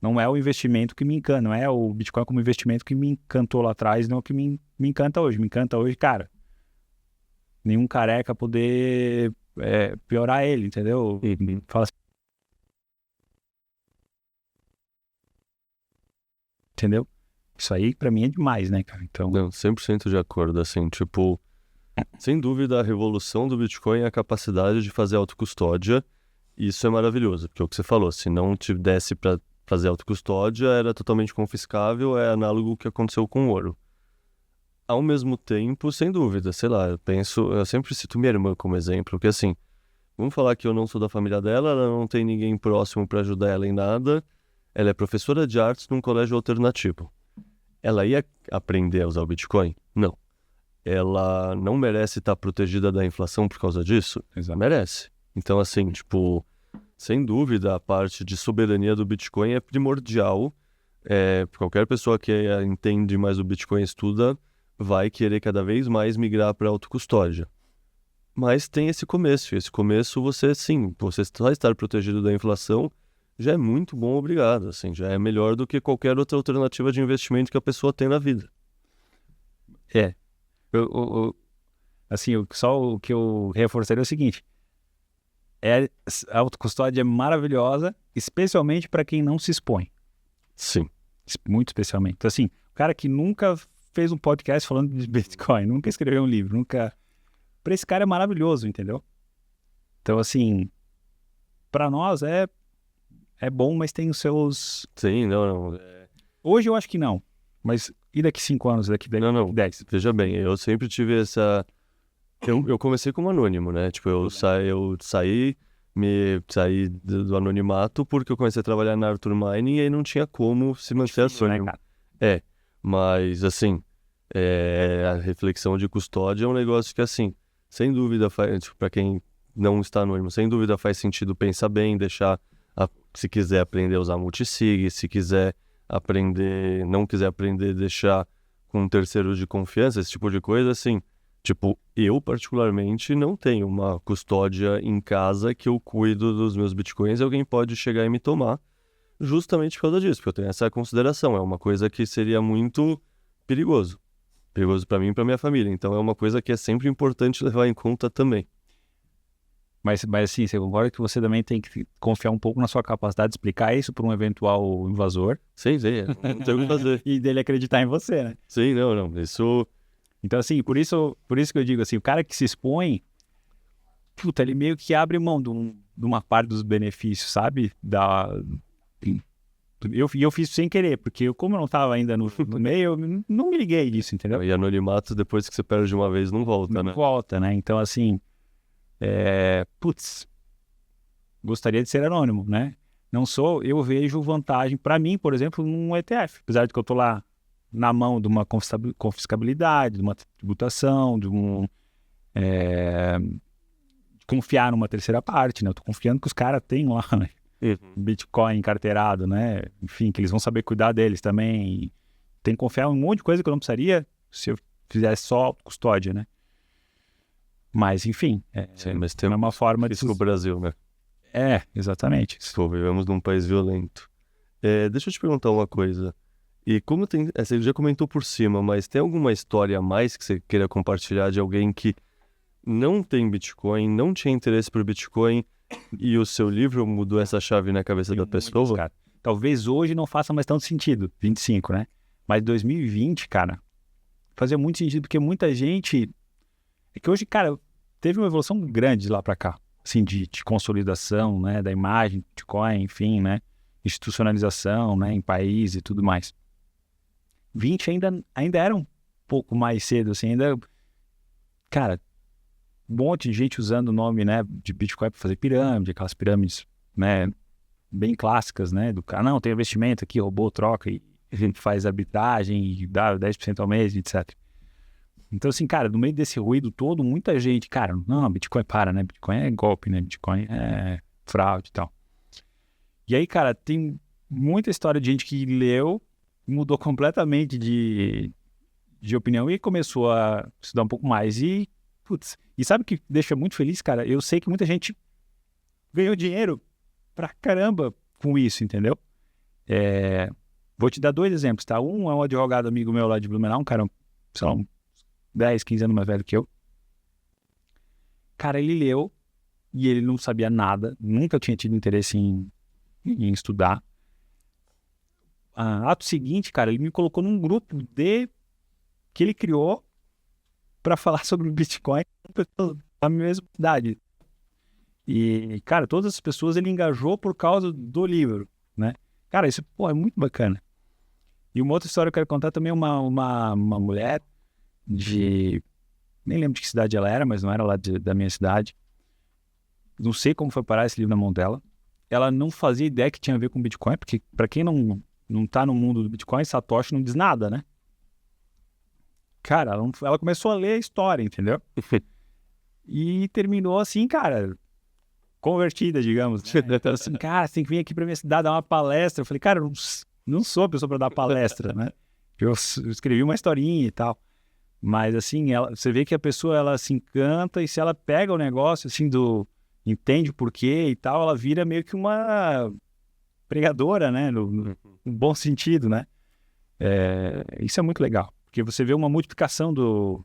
não é o investimento que me encanta, não é o Bitcoin como investimento que me encantou lá atrás, não é o que me encanta hoje. Me encanta hoje, cara, nenhum careca poder piorar ele, entendeu? Fala assim, entendeu? Isso aí pra mim é demais, né, cara? Então, Não, 100% de acordo, assim, tipo, sem dúvida a revolução do Bitcoin é a capacidade de fazer autocustódia, e isso é maravilhoso, porque é o que você falou, se não te desse para fazer autocustódia, era totalmente confiscável, é análogo ao que aconteceu com o ouro. Ao mesmo tempo, sem dúvida, sei lá, eu sempre cito minha irmã como exemplo, porque assim, vamos falar que eu não sou da família dela, ela não tem ninguém próximo para ajudar ela em nada, ela é professora de artes num colégio alternativo. Ela ia aprender a usar o Bitcoin? Não. Ela não merece estar protegida da inflação por causa disso? Exato. Merece. Então, assim, tipo, sem dúvida, a parte de soberania do Bitcoin é primordial. Qualquer pessoa que entende mais o Bitcoin, estuda, vai querer cada vez mais migrar para autocustódia. Mas tem esse começo. E esse começo, você só estar protegido da inflação já é muito bom, obrigado. Assim, já é melhor do que qualquer outra alternativa de investimento que a pessoa tem na vida. assim, só o que eu reforçaria é o seguinte: a autocustódia é maravilhosa, especialmente para quem não se expõe. Sim. Muito especialmente. Então, assim, o cara que nunca fez um podcast falando de Bitcoin, nunca escreveu um livro, nunca... Para esse cara é maravilhoso, entendeu? Então, assim, para nós é bom, mas tem os seus... Sim, não. Hoje eu acho que não, mas e daqui 5 anos, daqui 10? Veja bem, eu sempre tive essa... Eu comecei como anônimo, né? Tipo, eu saí do anonimato porque eu comecei a trabalhar na Arthur Mining e aí não tinha como se manter anônimo. Né, cara? Mas assim, a reflexão de custódia é um negócio que, assim, sem dúvida, tipo, para quem não está anônimo, sem dúvida faz sentido pensar bem, deixar, se quiser aprender a usar multisig, se quiser aprender, não quiser aprender, deixar com um terceiro de confiança, esse tipo de coisa, assim. Tipo, eu particularmente não tenho uma custódia em casa que eu cuido dos meus bitcoins e alguém pode chegar e me tomar justamente por causa disso, porque eu tenho essa consideração. É uma coisa que seria muito perigoso para mim e para minha família. Então é uma coisa que é sempre importante levar em conta também. Mas assim, você concorda que você também tem que confiar um pouco na sua capacidade de explicar isso para um eventual invasor? Sim, não tem o que fazer. E dele acreditar em você, né? Sim, não, isso... Então, assim, por isso que eu digo assim, o cara que se expõe, puta, ele meio que abre mão de uma parte dos benefícios, sabe? Eu fiz sem querer, porque como eu não estava ainda no meio, eu não me liguei disso, entendeu? E anonimato, depois que você perde uma vez, não volta, né? Não volta, né? Então, assim, gostaria de ser anônimo, né? Não sou, eu vejo vantagem para mim, por exemplo, num ETF, apesar de que eu tô lá na mão de uma confiscabilidade, de uma tributação, de confiar numa terceira parte, né? Eu tô confiando que os caras têm lá, né? Bitcoin encarteirado, né? Enfim, que eles vão saber cuidar deles também. E tem que confiar em um monte de coisa que eu não precisaria se eu fizesse só custódia, né? Mas, enfim, Sim, mas tem uma forma de... Isso no Brasil, né? Exatamente. Vivemos num país violento. Deixa eu te perguntar uma coisa. E como tem... Você já comentou por cima, mas tem alguma história a mais que você queira compartilhar de alguém que não tem Bitcoin, não tinha interesse por Bitcoin e o seu livro mudou essa chave na cabeça da pessoa? Cara. Talvez hoje não faça mais tanto sentido, 25, né? Mas 2020, cara, fazia muito sentido porque muita gente... É que hoje, cara, teve uma evolução grande de lá para cá, assim, de consolidação, né, da imagem, Bitcoin, enfim, né, institucionalização, né, em país e tudo mais. 20 ainda era um pouco mais cedo, assim, ainda, cara, um monte de gente usando o nome, né, de Bitcoin para fazer pirâmide, aquelas pirâmides, né, bem clássicas, né, do cara, não, tem investimento aqui, robô troca e a gente faz arbitragem e dá 10% ao mês, etc. Então, assim, cara, no meio desse ruído todo, muita gente, cara, não, Bitcoin para, né? Bitcoin é golpe, né? Bitcoin é fraude e tal. E aí, cara, tem muita história de gente que leu, mudou completamente de opinião e começou a estudar um pouco mais. E, putz, e sabe o que deixa muito feliz, cara? Eu sei que muita gente ganhou dinheiro pra caramba com isso, entendeu? Vou te dar 2 exemplos, tá? Um é um advogado amigo meu lá de Blumenau, um cara, sei lá, 10, 15 anos mais velho que eu. Cara, ele leu e ele não sabia nada, nunca tinha tido interesse em estudar. Ato seguinte, cara, ele me colocou num grupo que ele criou para falar sobre o Bitcoin com pessoas da mesma idade. E, cara, todas as pessoas ele engajou por causa do livro, né? Cara, isso, é muito bacana. E uma outra história que eu quero contar também é uma mulher nem lembro de que cidade ela era, mas não era lá da minha cidade. Não sei como foi parar esse livro na mão dela. Ela não fazia ideia que tinha a ver com Bitcoin, porque para quem não tá no mundo do Bitcoin, Satoshi não diz nada, né? Cara, ela começou a ler a história, entendeu? E terminou assim, cara, convertida, digamos. Né? Então, assim, cara, você tem que vir aqui pra minha cidade dar uma palestra. Eu falei, cara, eu não sou a pessoa pra dar palestra, né? Eu escrevi uma historinha e tal. Mas, assim, você vê que a pessoa, ela se encanta e se ela pega o negócio, assim, entende o porquê e tal, ela vira meio que uma pregadora, né? No bom sentido, né? Isso é muito legal, porque você vê uma multiplicação do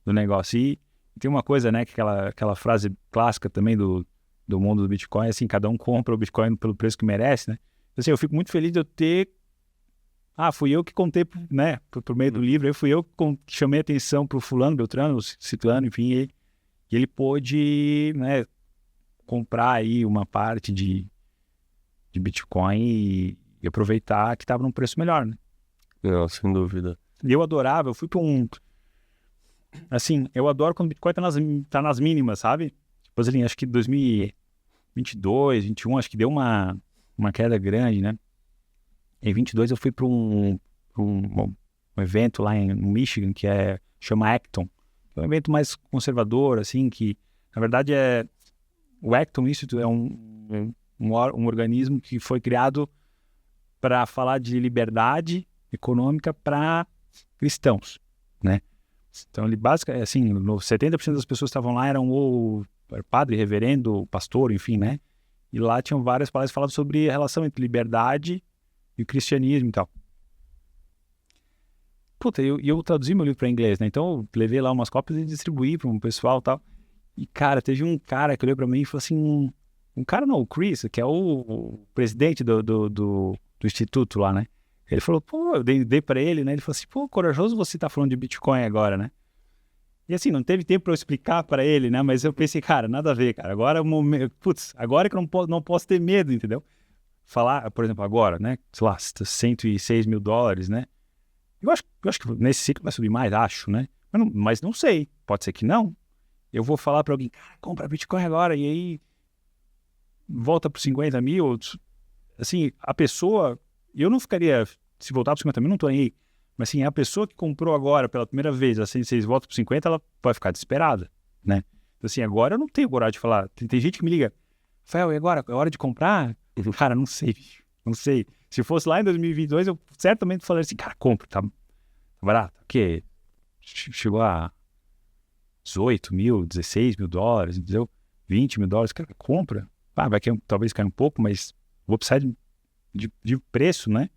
negócio. E tem uma coisa, né? Que aquela frase clássica também do mundo do Bitcoin, assim, cada um compra o Bitcoin pelo preço que merece, né? Assim, eu fico muito feliz de eu ter... fui eu que contei, né, por meio do livro, fui eu que chamei atenção pro fulano, Beltrano, ciclano, enfim, e ele pôde, né, comprar aí uma parte de Bitcoin e aproveitar que estava num preço melhor, né? Não, sem dúvida. E eu adorava, eu fui para assim, eu adoro quando o Bitcoin tá nas mínimas, sabe? Depois ali, acho que 2022, 2021, acho que deu uma queda grande, né? Em 22 eu fui para um evento lá no Michigan, que chama Acton. É um evento mais conservador, assim, que na verdade o Acton Institute é um organismo que foi criado para falar de liberdade econômica para cristãos, né? Então ele basicamente, assim, 70% das pessoas que estavam lá eram o padre, reverendo, pastor, enfim, né? E lá tinham várias palestras falando sobre a relação entre liberdade e o cristianismo e tal. Puta, eu traduzi meu livro para inglês, né? Então eu levei lá umas cópias e distribuí para um pessoal e tal. E, cara, teve um cara que olhou para mim e falou assim... Um cara não, o Chris, que é o presidente do instituto lá, né? Ele falou, eu dei para ele, né? Ele falou assim, corajoso você tá falando de Bitcoin agora, né? E assim, não teve tempo para eu explicar para ele, né? Mas eu pensei, cara, nada a ver, cara. Agora é o momento... agora que eu não posso ter medo, entendeu? Falar, por exemplo, agora, né? Sei lá, 106 mil dólares, né? Eu acho que nesse ciclo vai subir mais, acho, né? Mas não sei. Pode ser que não. Eu vou falar para alguém, cara, compra Bitcoin agora. E aí volta para 50 mil. Assim, a pessoa... Eu não ficaria... Se voltar para 50 mil, não tô nem aí. Mas assim, a pessoa que comprou agora pela primeira vez a 106 volta para 50, ela vai ficar desesperada, né? Então Assim, agora eu não tenho coragem de falar. Tem gente que me liga, Rafael, e agora? É hora de comprar? Cara, não sei, bicho. Não sei. Se fosse lá em 2022, eu certamente falaria assim, cara, compra, tá barato. O quê? Chegou a 18 mil, 16 mil dólares, entendeu? 20 mil dólares, cara, compra. Vai cair, talvez caia um pouco, mas vou precisar de preço, né?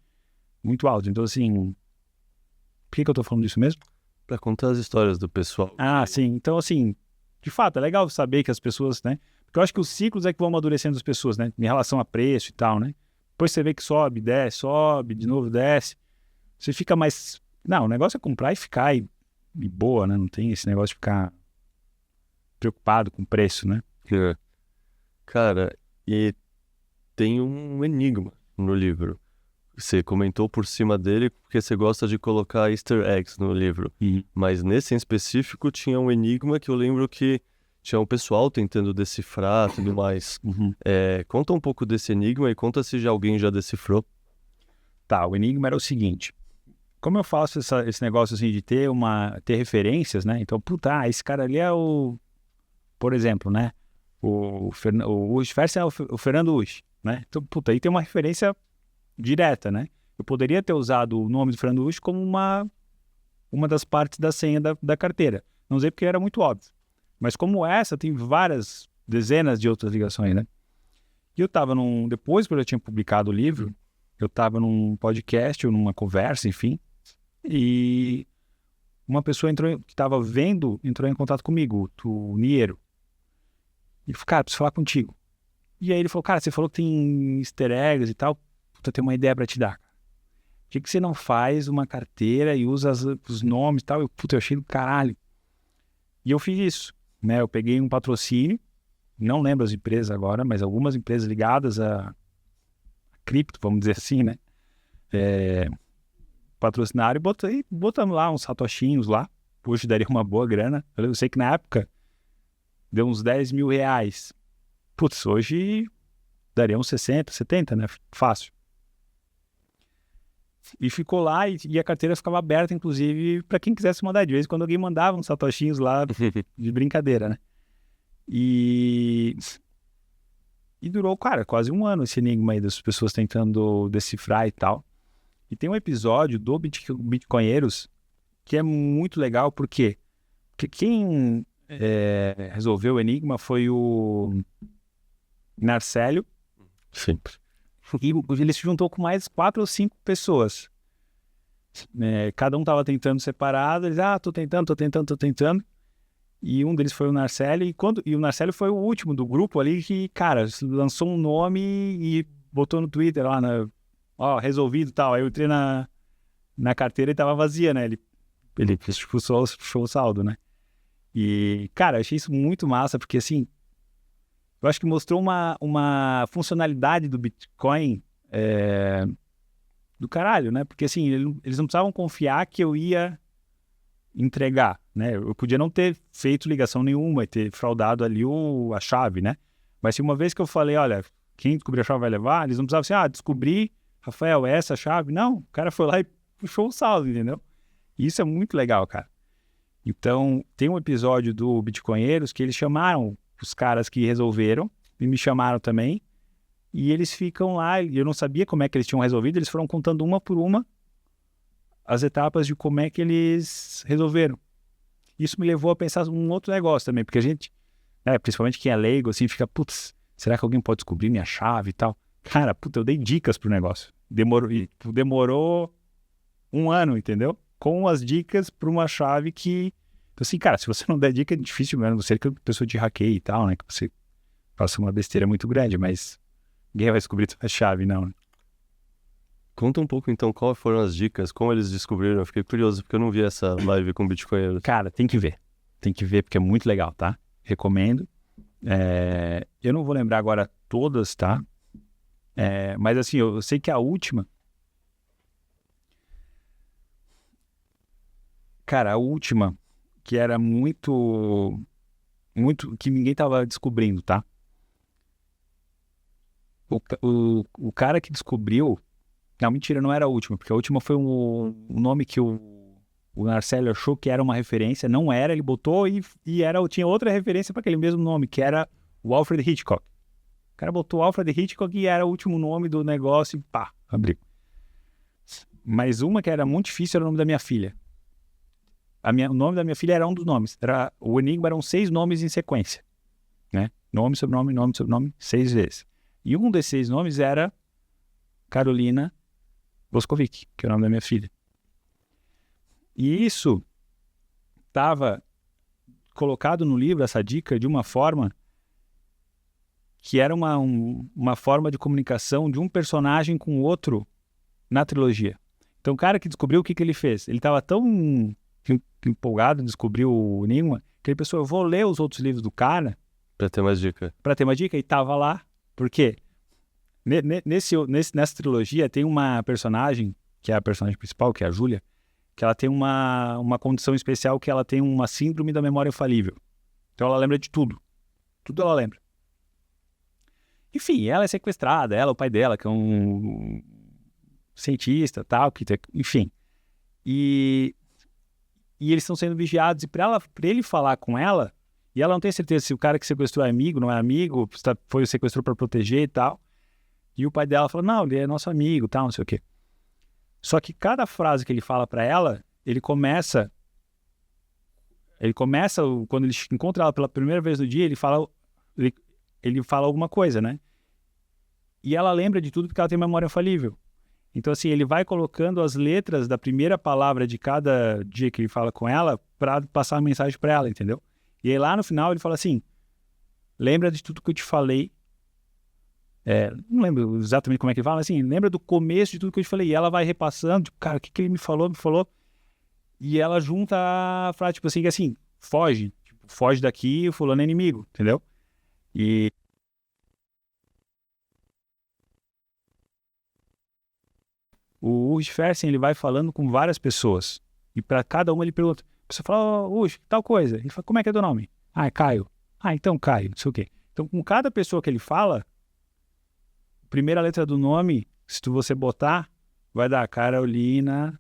Muito alto. Então, assim, por que eu tô falando disso mesmo? Pra contar as histórias do pessoal. Sim. Então, assim, de fato, é legal saber que as pessoas, né? Porque eu acho que os ciclos é que vão amadurecendo as pessoas, né? Em relação a preço e tal, né? Depois você vê que sobe, desce, sobe, de novo desce. Você fica mais... Não, o negócio é comprar e ficar e boa, né? Não tem esse negócio de ficar preocupado com o preço, né? Cara, e tem um enigma no livro. Você comentou por cima dele porque você gosta de colocar easter eggs no livro. Mas nesse em específico tinha um enigma que eu lembro que tinha um pessoal tentando decifrar e tudo mais. Conta um pouco desse enigma e conta se alguém já decifrou. Tá, o enigma era o seguinte. Como eu faço esse negócio assim de ter referências, né? Então, esse cara ali é o... Por exemplo, né? O Fersen é o Fernando Usch, né? Então, aí tem uma referência direta, né? Eu poderia ter usado o nome do Fernando Usch como uma das partes da senha da carteira. Não usei porque era muito óbvio. Mas como essa, tem várias dezenas de outras ligações, né? E eu estava depois que eu já tinha publicado o livro, eu estava num podcast ou numa conversa, enfim, e uma pessoa que estava vendo, entrou em contato comigo, o Niero. E falou, cara, preciso falar contigo. E aí ele falou, cara, você falou que tem easter eggs e tal, eu tenho uma ideia para te dar. Por que você não faz uma carteira e usa os nomes e tal? Eu achei do caralho. E eu fiz isso, né? Eu peguei um patrocínio, não lembro as empresas agora, mas algumas empresas ligadas a cripto, vamos dizer assim, né? Patrocinaram e botamos lá uns satoshinhos lá. Hoje daria uma boa grana. Eu sei que na época deu uns 10 mil reais. Hoje daria uns 60, 70, né? Fácil. E ficou lá e a carteira ficava aberta, inclusive, para quem quisesse mandar. De vez em quando alguém mandava uns satoshinhos lá de brincadeira, né? E durou, cara, quase um ano esse enigma aí das pessoas tentando decifrar e tal. E tem um episódio do Bitcoinheiros que é muito legal, por quê? Porque quem resolveu o enigma foi o Narcélio. Sempre. E ele se juntou com mais 4 ou 5 pessoas. Cada um estava tentando separado. Eles, tô tentando. E um deles foi o Narcélio. E o Narcélio foi o último do grupo ali que, cara, lançou um nome e botou no Twitter lá, resolvido e tal. Aí eu entrei na carteira e tava vazia, né? Ele expulsou o saldo, né? E, cara, eu achei isso muito massa, porque assim, eu acho que mostrou uma funcionalidade do Bitcoin do caralho, né? Porque assim, eles não precisavam confiar que eu ia entregar, né? Eu podia não ter feito ligação nenhuma e ter fraudado ali a chave, né? Mas se uma vez que eu falei, olha, quem descobrir a chave vai levar, eles não precisavam assim, descobri, Rafael, é essa a chave? Não, o cara foi lá e puxou o saldo, entendeu? E isso é muito legal, cara. Então, tem um episódio do Bitcoinheiros que eles chamaram os caras que resolveram, e me chamaram também, e eles ficam lá, e eu não sabia como é que eles tinham resolvido, eles foram contando uma por uma as etapas de como é que eles resolveram. Isso me levou a pensar um outro negócio também, porque a gente, principalmente quem é leigo, assim, fica, será que alguém pode descobrir minha chave e tal? Cara, eu dei dicas pro negócio. Demorou um ano, entendeu? Com as dicas para uma chave que... Então, assim, cara, se você não der dica, é difícil mesmo. Você que a pessoa te hackeie e tal, né? Que você faça uma besteira muito grande, mas ninguém vai descobrir a chave, não, né? Conta um pouco, então, quais foram as dicas, como eles descobriram. Eu fiquei curioso, porque eu não vi essa live com Bitcoinheiros. Cara, tem que ver. Tem que ver, porque é muito legal, tá? Recomendo. Eu não vou lembrar agora todas, tá? Mas, assim, eu sei que a última... Cara, a última, que era muito... que ninguém tava descobrindo, tá? O cara que descobriu... Não, mentira, não era a última, porque a última foi um nome que o o Narcélio achou que era uma referência, não era, ele botou tinha outra referência para aquele mesmo nome, que era o Alfred Hitchcock. O cara botou Alfred Hitchcock e era o último nome do negócio e pá, abriu. Mas uma que era muito difícil era o nome da minha filha. O nome da minha filha era um dos nomes. O enigma eram 6 nomes em sequência, né? Nome, sobrenome, 6 vezes. E um desses 6 nomes era Carolina Boscovic, que é o nome da minha filha. E isso estava colocado no livro, essa dica, de uma forma que era uma forma de comunicação de um personagem com o outro na trilogia. Então o cara que descobriu, o que ele fez? Ele estava tão empolgado em descobrir o enigma, que ele pensou, eu vou ler os outros livros do cara Pra ter mais dica. E tava lá. Por quê? Nessa trilogia tem uma personagem, que é a personagem principal, que é a Júlia, que ela tem uma condição especial, que ela tem uma síndrome da memória infalível. Então ela lembra de tudo. Tudo ela lembra. Enfim, ela é sequestrada, ela, o pai dela, que é um cientista, tal, enfim. E eles estão sendo vigiados, e para ele falar com ela, e ela não tem certeza se o cara que sequestrou é amigo, não é amigo, foi o sequestrou para proteger e tal. E o pai dela fala, não, ele é nosso amigo, tal, não sei o quê. Só que cada frase que ele fala para ela, ele começa, quando ele encontra ela pela primeira vez no dia, ele fala alguma coisa, né? E ela lembra de tudo porque ela tem memória infalível. Então, assim, ele vai colocando as letras da primeira palavra de cada dia que ele fala com ela para passar a mensagem para ela, entendeu? E aí lá no final ele fala assim, lembra de tudo que eu te falei. Não lembro exatamente como é que ele fala, mas assim, lembra do começo de tudo que eu te falei. E ela vai repassando, tipo, cara, o que ele me falou. E ela junta a frase, tipo assim, que assim, foge daqui, o fulano é inimigo, entendeu? E o Urs Fersen, ele vai falando com várias pessoas. E para cada uma ele pergunta. A pessoa fala, Urs, tal coisa. Ele fala, como é que é teu nome? Ah, é Caio. Ah, então Caio, não sei o quê. Então, com cada pessoa que ele fala, a primeira letra do nome, se você botar, vai dar Carolina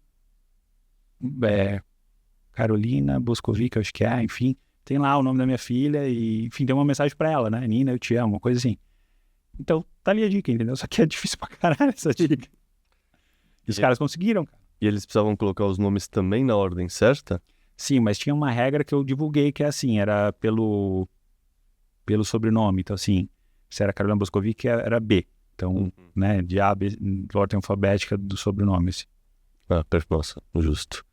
Boscovic, acho que é, enfim. Tem lá o nome da minha filha e, enfim, tem uma mensagem para ela, né? Nina, eu te amo, uma coisa assim. Então, tá ali a dica, entendeu? Só que é difícil pra caralho essa dica. E os caras conseguiram, cara. E eles precisavam colocar os nomes também na ordem certa? Sim, mas tinha uma regra que eu divulguei que é assim, era pelo sobrenome. Então, assim, se era Carolina Boscovic, era B. Então, né, de A, B, de ordem alfabética do sobrenome. Assim. Nossa, justo.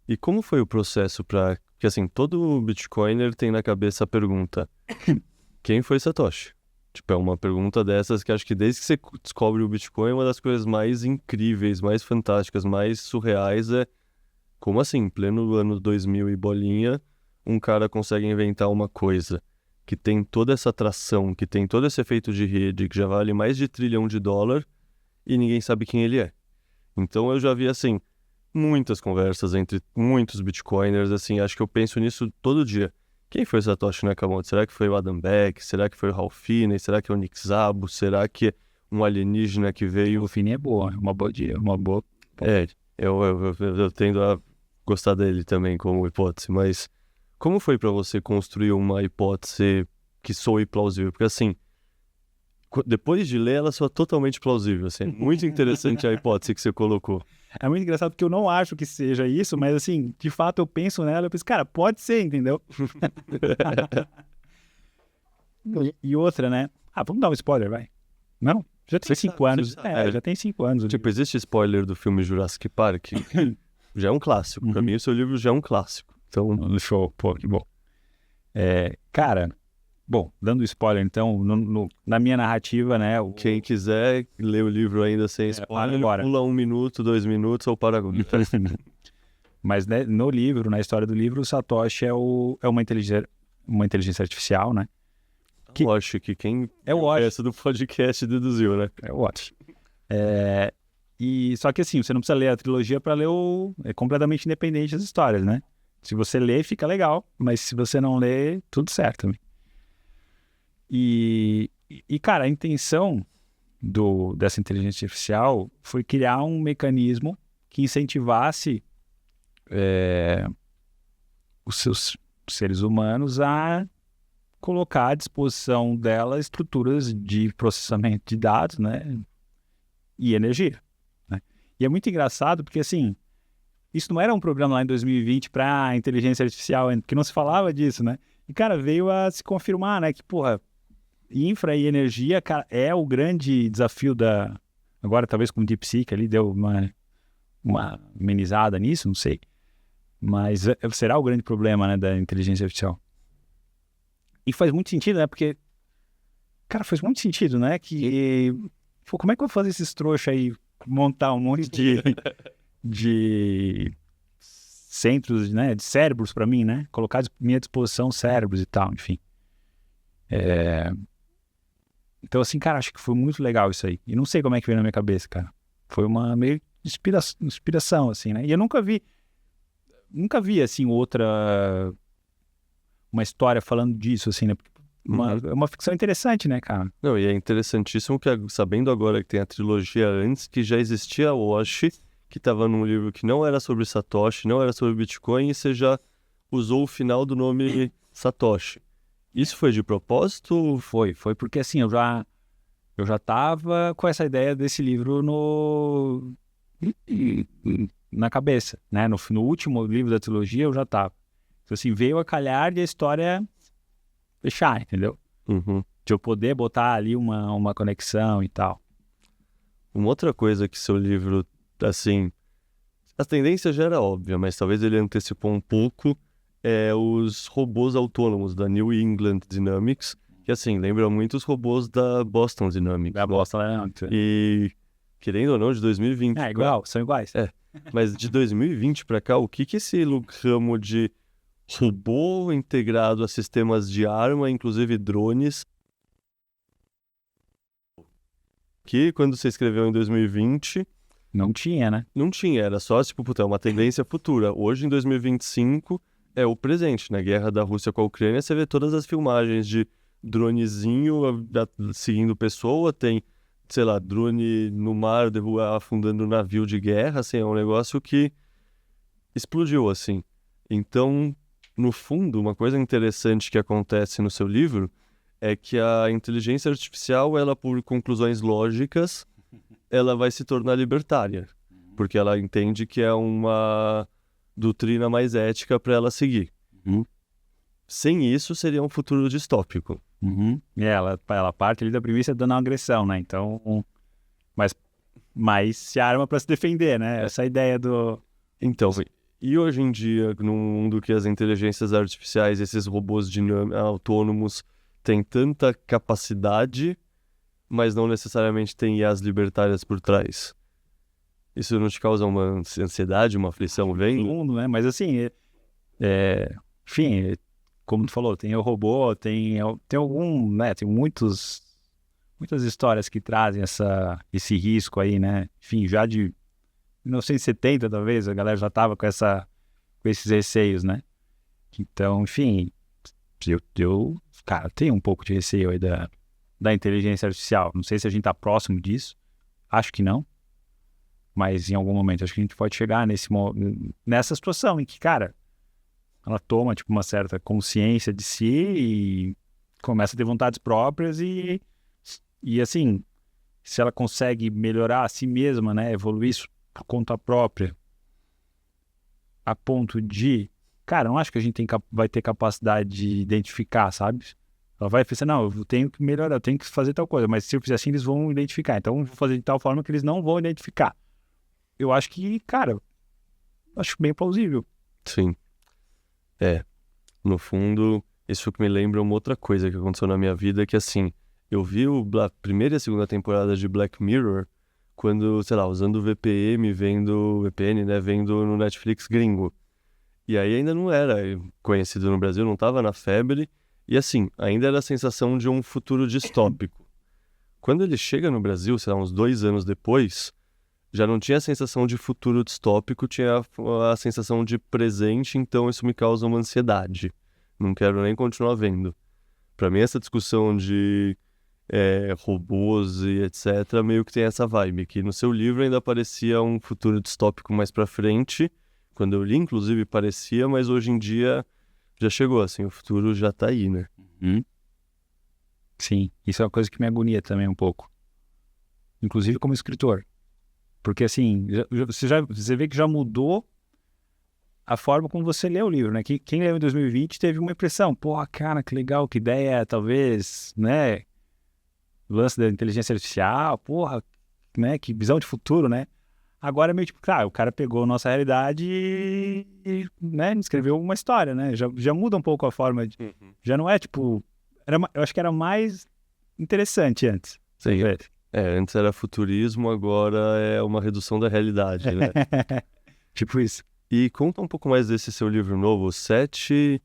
E como foi o processo para... Porque, assim, todo Bitcoiner tem na cabeça a pergunta, quem foi Satoshi? Tipo, é uma pergunta dessas que acho que desde que você descobre o Bitcoin, uma das coisas mais incríveis, mais fantásticas, mais surreais é como assim, em pleno ano 2000 e bolinha, um cara consegue inventar uma coisa que tem toda essa atração, que tem todo esse efeito de rede, que já vale mais de $1 trilhão e ninguém sabe quem ele é. Então eu já vi, assim, muitas conversas entre muitos Bitcoiners, assim, acho que eu penso nisso todo dia. Quem foi Satoshi Nakamoto? Será que foi o Adam Beck? Será que foi o Ralph Finney? Será que é o Nick Szabo? Será que é um alienígena que veio... O Finney é boa, é uma boa... Eu tendo a gostar dele também como hipótese, mas como foi pra você construir uma hipótese que soe plausível? Porque assim, depois de ler, ela soa totalmente plausível, assim, muito interessante a hipótese que você colocou. É muito engraçado porque eu não acho que seja isso, mas assim, de fato eu penso nela, eu penso, cara, pode ser, entendeu? E outra, né? Vamos dar um spoiler, vai. Não? Já tem 5 anos. Já tem 5 anos. Tipo, existe spoiler do filme Jurassic Park? Já é um clássico. Pra mim, o seu livro já é um clássico. Então... Show, pô, que bom. Cara, bom, dando spoiler, então, na minha narrativa, né? Quem quiser ler o livro ainda sem spoiler, pula 1 minuto, 2 minutos ou para agora. Mas né, no livro, na história do livro, o Satoshi é uma inteligência artificial, né? Eu acho que quem essa do podcast deduziu, né? É ótimo. E só que assim, você não precisa ler a trilogia para ler é completamente independente das histórias, né? Se você ler, fica legal, mas se você não ler, tudo certo também. E cara, a intenção dessa inteligência artificial foi criar um mecanismo que incentivasse os seus seres humanos a colocar à disposição dela estruturas de processamento de dados, né, e energia, né? E é muito engraçado porque, assim, isso não era um programa lá em 2020 para inteligência artificial, porque não se falava disso, né? E, cara, veio a se confirmar, né, que, porra, infra e energia, cara, é o grande desafio da... Agora, talvez com o DeepSeek ali deu uma amenizada nisso, não sei. Mas será o grande problema, né, da inteligência artificial. E faz muito sentido, né? Porque, cara, faz muito sentido, né? Que, pô, como é que eu vou fazer esses trouxas aí, montar um monte de centros, né, de cérebros para mim, né? Colocar à minha disposição cérebros e tal, enfim. Então, assim, cara, acho que foi muito legal isso aí. E não sei como é que veio na minha cabeça, cara. Foi uma meio inspiração, assim, né? E eu nunca vi, assim, uma história falando disso, assim, né? É uma ficção interessante, né, cara? Não, e é interessantíssimo que, sabendo agora que tem a trilogia antes, que já existia a Wash, que estava num livro que não era sobre Satoshi, não era sobre Bitcoin, e você já usou o final do nome Satoshi. Isso foi de propósito? Foi porque, assim, eu já tava com essa ideia desse livro na cabeça, né? No último livro da trilogia eu já tava. Então, assim, veio a calhar de a história fechar, entendeu? De eu poder botar ali uma conexão e tal. Uma outra coisa que seu livro, assim, a tendência já era óbvia, mas talvez ele antecipou um pouco, os robôs autônomos da New England Dynamics, que, assim, lembram muito os robôs da Boston Dynamics. Da Boston Dynamics. E, querendo ou não, de 2020... É igual, são iguais. Mas de 2020 para cá, o que esse ramo de robô integrado a sistemas de arma, inclusive drones, que quando você escreveu em 2020... Não tinha, né? Não tinha, era só, tipo, puta, uma tendência futura. Hoje, em 2025, é o presente. Na guerra da Rússia com a Ucrânia, você vê todas as filmagens de dronezinho seguindo pessoa, tem, sei lá, drone no mar afundando um navio de guerra, assim, é um negócio que explodiu, assim. Então, no fundo, uma coisa interessante que acontece no seu livro é que a inteligência artificial, ela, por conclusões lógicas, ela vai se tornar libertária, porque ela entende que é uma doutrina mais ética para ela seguir. Sem isso, seria um futuro distópico. Ela parte ali da premissa da não agressão, né? Então, mas se arma para se defender, né? Essa é a ideia do... Então, e hoje em dia, num mundo que as inteligências artificiais, esses robôs autônomos, têm tanta capacidade, mas não necessariamente tem IAs libertárias por trás. Isso não te causa uma ansiedade, uma aflição? Vem? Mundo, né? Mas assim, enfim, como tu falou, tem o robô, tem algum, né? Tem muitas histórias que trazem esse risco aí, né? Enfim, já de 1970, talvez, a galera já tava com esses receios, né? Então, enfim, eu cara, tenho um pouco de receio aí da inteligência artificial. Não sei se a gente tá próximo disso, acho que não, mas em algum momento acho que a gente pode chegar nessa situação em que, cara, ela toma, tipo, uma certa consciência de si e começa a ter vontades próprias e assim, se ela consegue melhorar a si mesma, né, evoluir isso por conta própria, a ponto de, cara, não acho que a gente vai ter capacidade de identificar, sabe? Ela vai pensar, não, eu tenho que melhorar, eu tenho que fazer tal coisa, mas se eu fizer assim, eles vão identificar. Então, eu vou fazer de tal forma que eles não vão identificar. Eu acho que, cara, acho bem plausível. Sim. No fundo, isso me lembra uma outra coisa que aconteceu na minha vida, que, assim, eu vi a primeira e a segunda temporada de Black Mirror quando, sei lá, usando o VPN, né, vendo no Netflix gringo. E aí ainda não era conhecido no Brasil, não tava na febre. E assim, ainda era a sensação de um futuro distópico. Quando ele chega no Brasil, sei lá, uns 2 anos depois, já não tinha a sensação de futuro distópico, tinha a sensação de presente, então isso me causa uma ansiedade. Não quero nem continuar vendo. Pra mim, essa discussão de robôs e etc., meio que tem essa vibe, que no seu livro ainda aparecia um futuro distópico mais pra frente, Quando eu li, inclusive, parecia, mas hoje em dia já chegou, assim, o futuro já tá aí, né? Sim, isso é uma coisa que me agonia também um pouco. Inclusive como escritor. Porque assim, você vê que já mudou a forma como você lê o livro, né? Quem leu em 2020 teve uma impressão, porra, cara, que legal, que ideia, talvez, né? O lance da inteligência artificial, porra, né? Que visão de futuro, né? Agora é meio tipo, o cara pegou a nossa realidade e né, escreveu uma história, né? Já muda um pouco a forma de... Já não é tipo... eu acho que era mais interessante antes. Sim. Antes era futurismo, agora é uma redução da realidade, né? Tipo isso. E conta um pouco mais desse seu livro novo, Sete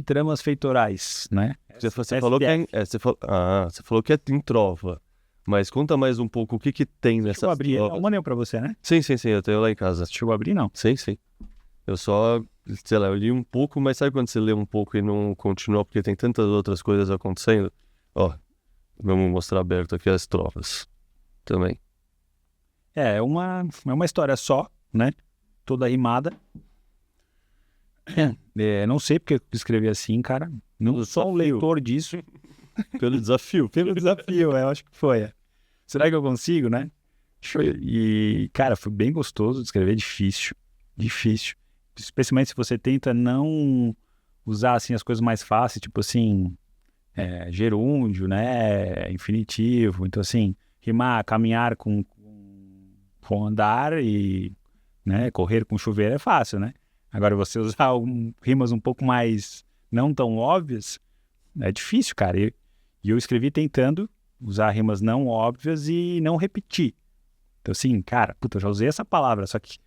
Tramas Feitorais, né? Você falou que você falou que é em trova. Mas conta mais um pouco o que tem nessa... Deixa eu abrir. Eu mandei pra você, né? Sim, eu tenho lá em casa. Deixa eu abrir, não? Sim. Eu só, sei lá, eu li um pouco, mas sabe quando você lê um pouco e não continua porque tem tantas outras coisas acontecendo? Ó, vamos mostrar aberto aqui as trovas também. É uma história só, né? Toda rimada. Não sei porque eu escrevi assim, cara. Não sou um leitor disso. Pelo desafio. Eu acho que foi. Será que eu consigo, né? E, cara, foi bem gostoso de escrever, difícil. Especialmente se você tenta não usar, assim, as coisas mais fáceis, tipo assim, gerúndio, né? Infinitivo. Então, assim, rimar, caminhar com andar e, né, correr com chuveiro é fácil, né? Agora, você usar rimas um pouco mais não tão óbvias, é difícil, cara. E eu escrevi tentando usar rimas não óbvias e não repetir. Então, assim, cara, eu já usei essa palavra, só que,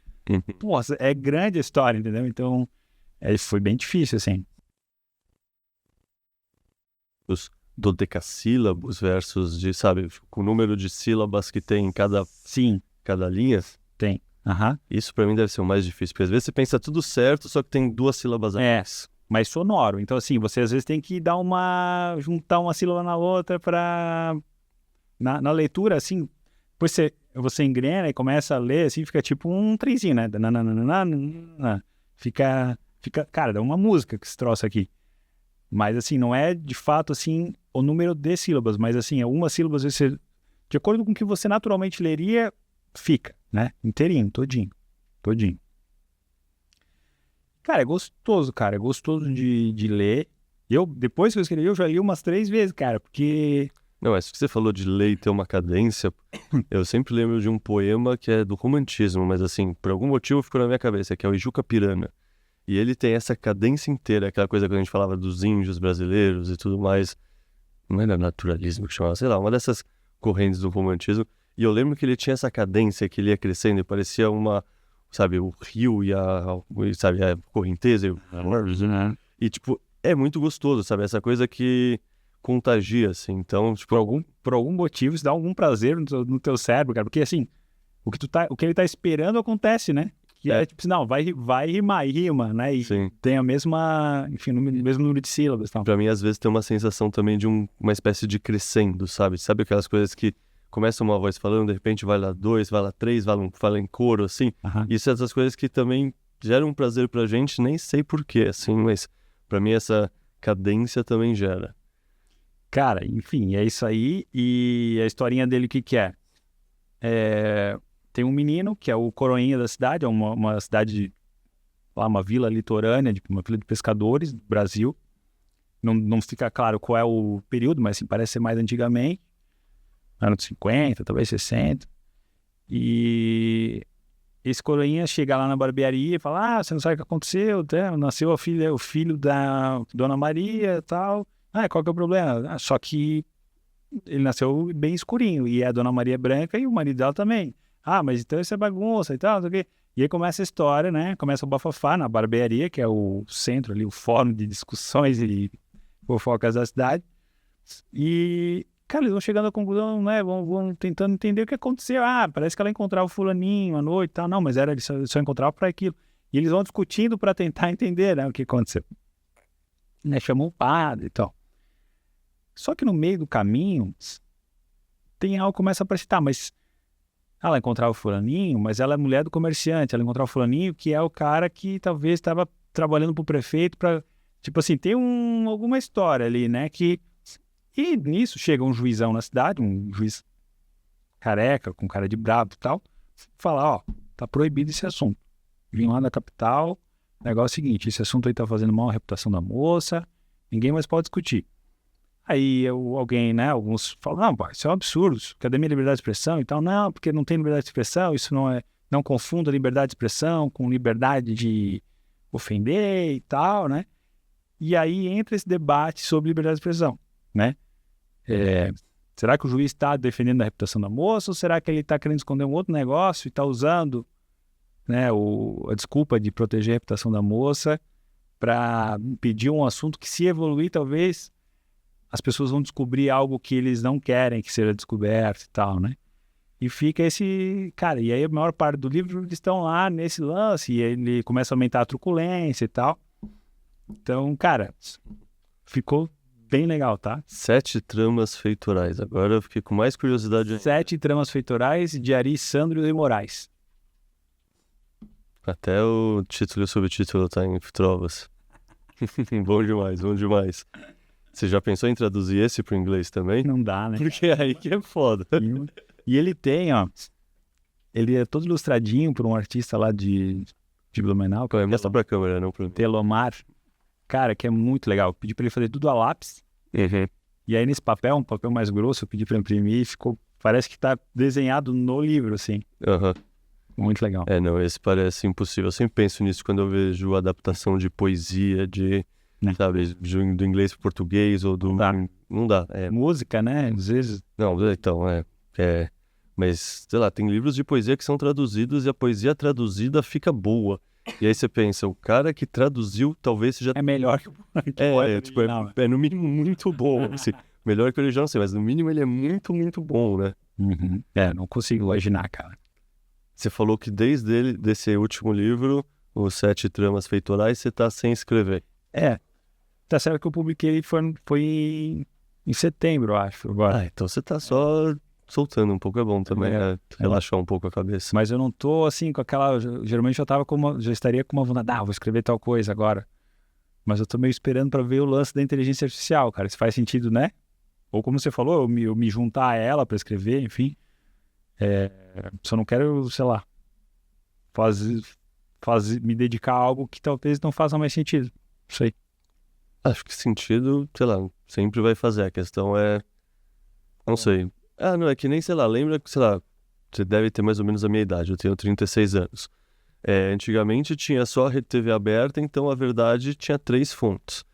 é grande a história, entendeu? Então, foi bem difícil, assim. Os dodecassílabos versus de, sabe, com o número de sílabas que tem em cada linha? Tem. Isso pra mim deve ser o mais difícil, porque às vezes você pensa tudo certo, só que tem 2 sílabas a mais. Mas sonoro. Então, assim, você às vezes tem que juntar uma sílaba na outra na leitura, assim, depois você engrena e começa a ler, assim, fica tipo um trenzinho, né? Fica, cara, dá uma música que esse troço aqui. Mas, assim, não é de fato, assim, o número de sílabas, mas, assim, algumas sílabas, de acordo com o que você naturalmente leria, fica, né? Inteirinho, todinho. Cara, é gostoso, de ler. Depois que eu escrevi, eu já li umas 3 vezes, cara, porque... Não, mas que você falou de ler e ter uma cadência, eu sempre lembro de um poema que é do romantismo, mas assim, por algum motivo ficou na minha cabeça, que é o Ijuca Pirana. E ele tem essa cadência inteira, aquela coisa que a gente falava dos índios brasileiros e tudo mais. Não era naturalismo que chamava, sei lá, uma dessas correntes do romantismo. E eu lembro que ele tinha essa cadência que ele ia crescendo e parecia sabe, o rio e sabe, a correnteza. E, tipo, é muito gostoso, sabe? Essa coisa que contagia, assim. Então, tipo, por algum motivo, isso dá algum prazer no teu cérebro, cara. Porque, assim, o que ele tá esperando acontece, né? Que tipo, não, vai rimar, e rima, né? E tem a mesma, enfim, o mesmo número de sílabas. Tal. Pra mim, às vezes, tem uma sensação também de uma espécie de crescendo, sabe? Sabe aquelas coisas que começa uma voz falando, de repente vai lá 2, vai lá 3, fala em coro, assim. Isso é essas coisas que também geram um prazer pra gente, nem sei porquê, assim, mas pra mim essa cadência também gera. Cara, enfim, é isso aí. E a historinha dele, o que é? Tem um menino que é o coroinha da cidade, é uma cidade, uma vila litorânea, uma vila de pescadores do Brasil. Não fica claro qual é o período, mas assim, parece ser mais antigamente. Anos 50, talvez 60. E esse coroinha chega lá na barbearia e fala: você não sabe o que aconteceu, nasceu o filho da Dona Maria e tal. Qual que é o problema? Só que ele nasceu bem escurinho, e a Dona Maria é branca e o marido dela também. Mas então isso é bagunça e tal, não sei o quê. E aí começa a história, né? Começa o bafafá na barbearia, que é o centro ali, o fórum de discussões e fofocas da cidade. E... cara, eles vão chegando à conclusão, né? Vão tentando entender o que aconteceu. Parece que ela encontrava o fulaninho à noite e tal. Não, mas ele só encontrava para aquilo. E eles vão discutindo para tentar entender, né, o que aconteceu. Né, chamou o padre e tal. Só que no meio do caminho, tem algo que começa a aparecer. Mas Ela encontrava o fulaninho, mas ela é mulher do comerciante. Ela encontrava o fulaninho, que é o cara que talvez estava trabalhando para o prefeito para... Tipo assim, tem alguma história ali, né? E nisso chega um juizão na cidade, um juiz careca, com cara de brabo e tal, fala, ó, tá proibido esse assunto. Vim lá da capital, o negócio é o seguinte, esse assunto aí tá fazendo mal à reputação da moça, ninguém mais pode discutir. Aí alguém, né, alguns falam, não, pô, isso é um absurdo, cadê minha liberdade de expressão e tal? Não, porque não tem liberdade de expressão, isso não confunda liberdade de expressão com liberdade de ofender e tal, né? E aí entra esse debate sobre liberdade de expressão, né? Será que o juiz está defendendo a reputação da moça ou será que ele está querendo esconder um outro negócio e está usando, né, a desculpa de proteger a reputação da moça para impedir um assunto que, se evoluir, talvez as pessoas vão descobrir algo que eles não querem que seja descoberto e tal, né? E fica esse... Cara, e aí a maior parte do livro eles estão lá nesse lance e ele começa a aumentar a truculência e tal. Então, cara, ficou bem legal, tá? 7 tramas feitorais. Agora eu fiquei com mais curiosidade ainda. 7 tramas feitorais de Ari Sandro de Moraes. Até o título e o subtítulo tá em trovas. Bom demais, bom demais. Você já pensou em traduzir esse pro inglês também? Não dá, né? Porque aí que é foda. E ele tem, ó... Ele é todo ilustradinho por um artista lá de Blumenau. É mostra pra câmera, não pro... Telomar. Cara, que é muito legal. Eu pedi pra ele fazer tudo a lápis. Uhum. E aí nesse papel, um papel mais grosso, eu pedi pra imprimir e ficou... Parece que tá desenhado no livro, assim. Aham. Muito legal. Não, esse parece impossível. Eu sempre penso nisso quando eu vejo adaptação de poesia, sabe, do inglês pro português ou do... Não dá. Música, né? Às vezes... Não, então, mas, sei lá, tem livros de poesia que são traduzidos e a poesia traduzida fica boa. E aí você pensa, o cara que traduziu talvez seja... É melhor que o original. É no mínimo muito bom. Assim. Melhor que o original, não sei, mas no mínimo ele é muito, muito bom, né? Uhum. Não consigo imaginar, cara. Você falou que desde desse último livro, os 7 tramas feitorais, você tá sem escrever. Tá certo que eu publiquei foi em setembro, eu acho, agora. Então você tá só soltando um pouco, é bom também, relaxar um pouco a cabeça. Mas eu não tô assim com aquela... Geralmente já estaria com uma vontade, vou escrever tal coisa agora. Mas eu tô meio esperando pra ver o lance da inteligência artificial, cara. Se faz sentido, né? Ou como você falou, eu me juntar a ela pra escrever, enfim. Só não quero, sei lá, me dedicar a algo que talvez não faça mais sentido. Não sei. Acho que sentido, sei lá, sempre vai fazer. A questão é... Não sei. Não, é que nem, sei lá, lembra que, sei lá, você deve ter mais ou menos a minha idade, eu tenho 36 anos. Antigamente tinha só a Rede TV aberta, então a verdade tinha 3 fontes.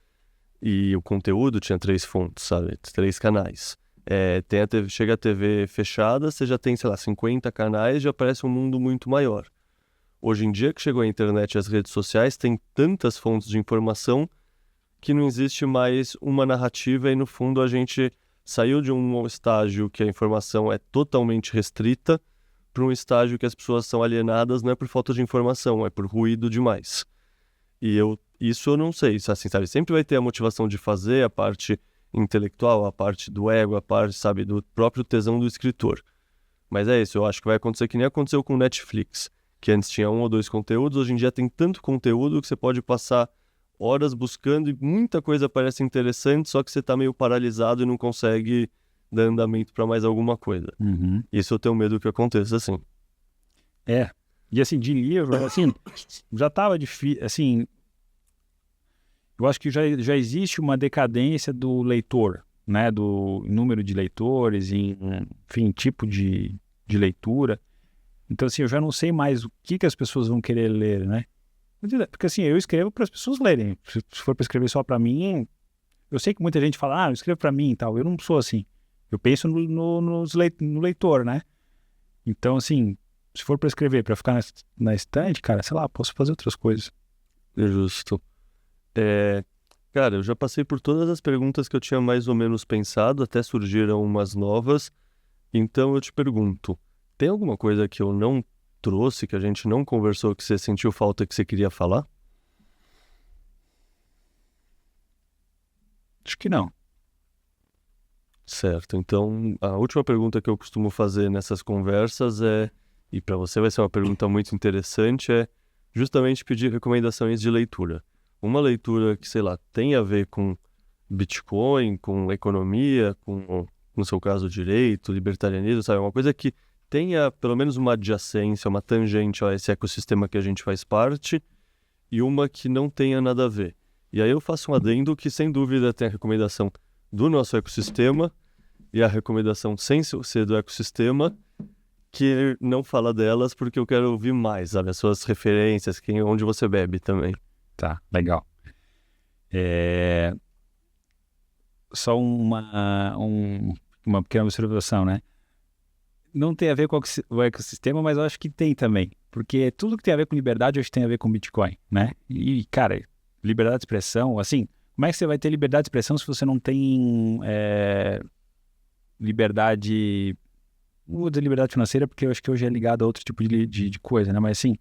E o conteúdo tinha 3 fontes, sabe? 3 canais. Chega a TV fechada, você já tem, sei lá, 50 canais, já parece um mundo muito maior. Hoje em dia que chegou a internet e as redes sociais, tem tantas fontes de informação que não existe mais uma narrativa e no fundo a gente saiu de um estágio que a informação é totalmente restrita para um estágio que as pessoas são alienadas, não é por falta de informação, é por ruído demais. Isso eu não sei, assim, sabe? Sempre vai ter a motivação de fazer, a parte intelectual, a parte do ego, a parte, sabe, do próprio tesão do escritor. Mas é isso, eu acho que vai acontecer que nem aconteceu com o Netflix, que antes tinha 1 ou 2 conteúdos, hoje em dia tem tanto conteúdo que você pode passar horas buscando e muita coisa parece interessante, só que você tá meio paralisado e não consegue dar andamento para mais alguma coisa. Uhum. Isso eu tenho medo que aconteça, assim. E assim, de livro, assim, já tava difícil, assim, eu acho que já existe uma decadência do leitor, né, do número de leitores, enfim, tipo de leitura. Então, assim, eu já não sei mais o que as pessoas vão querer ler, né? Porque assim, eu escrevo para as pessoas lerem. Se for para escrever só para mim, eu sei que muita gente fala, eu escrevo para mim e tal. Eu não sou assim. Eu penso no leitor, né? Então, assim, se for para escrever, para ficar na estante, cara, sei lá, posso fazer outras coisas. Justo. Cara, eu já passei por todas as perguntas que eu tinha mais ou menos pensado, até surgiram umas novas. Então eu te pergunto, tem alguma coisa que eu não trouxe, que a gente não conversou, que você sentiu falta, que você queria falar? Acho que não. Certo, então a última pergunta que eu costumo fazer nessas conversas é e para você vai ser uma pergunta muito interessante, é justamente pedir recomendações de leitura. Uma leitura que, sei lá, tem a ver com Bitcoin, com economia, com, no seu caso, direito, libertarianismo, sabe? Uma coisa que tenha pelo menos uma adjacência, uma tangente a esse ecossistema que a gente faz parte, e uma que não tenha nada a ver. E aí eu faço um adendo que, sem dúvida, tem a recomendação do nosso ecossistema e a recomendação sem ser do ecossistema, que não fala delas porque eu quero ouvir mais, sabe? As suas referências, onde você bebe também. Tá, legal. Só uma pequena observação, né? Não tem a ver com o ecossistema, mas eu acho que tem também. Porque tudo que tem a ver com liberdade, hoje tem a ver com Bitcoin, né? E, cara, liberdade de expressão, assim, como é que você vai ter liberdade de expressão se você não tem liberdade... Não vou dizer liberdade financeira, porque eu acho que hoje é ligado a outro tipo de coisa, né? Mas, assim,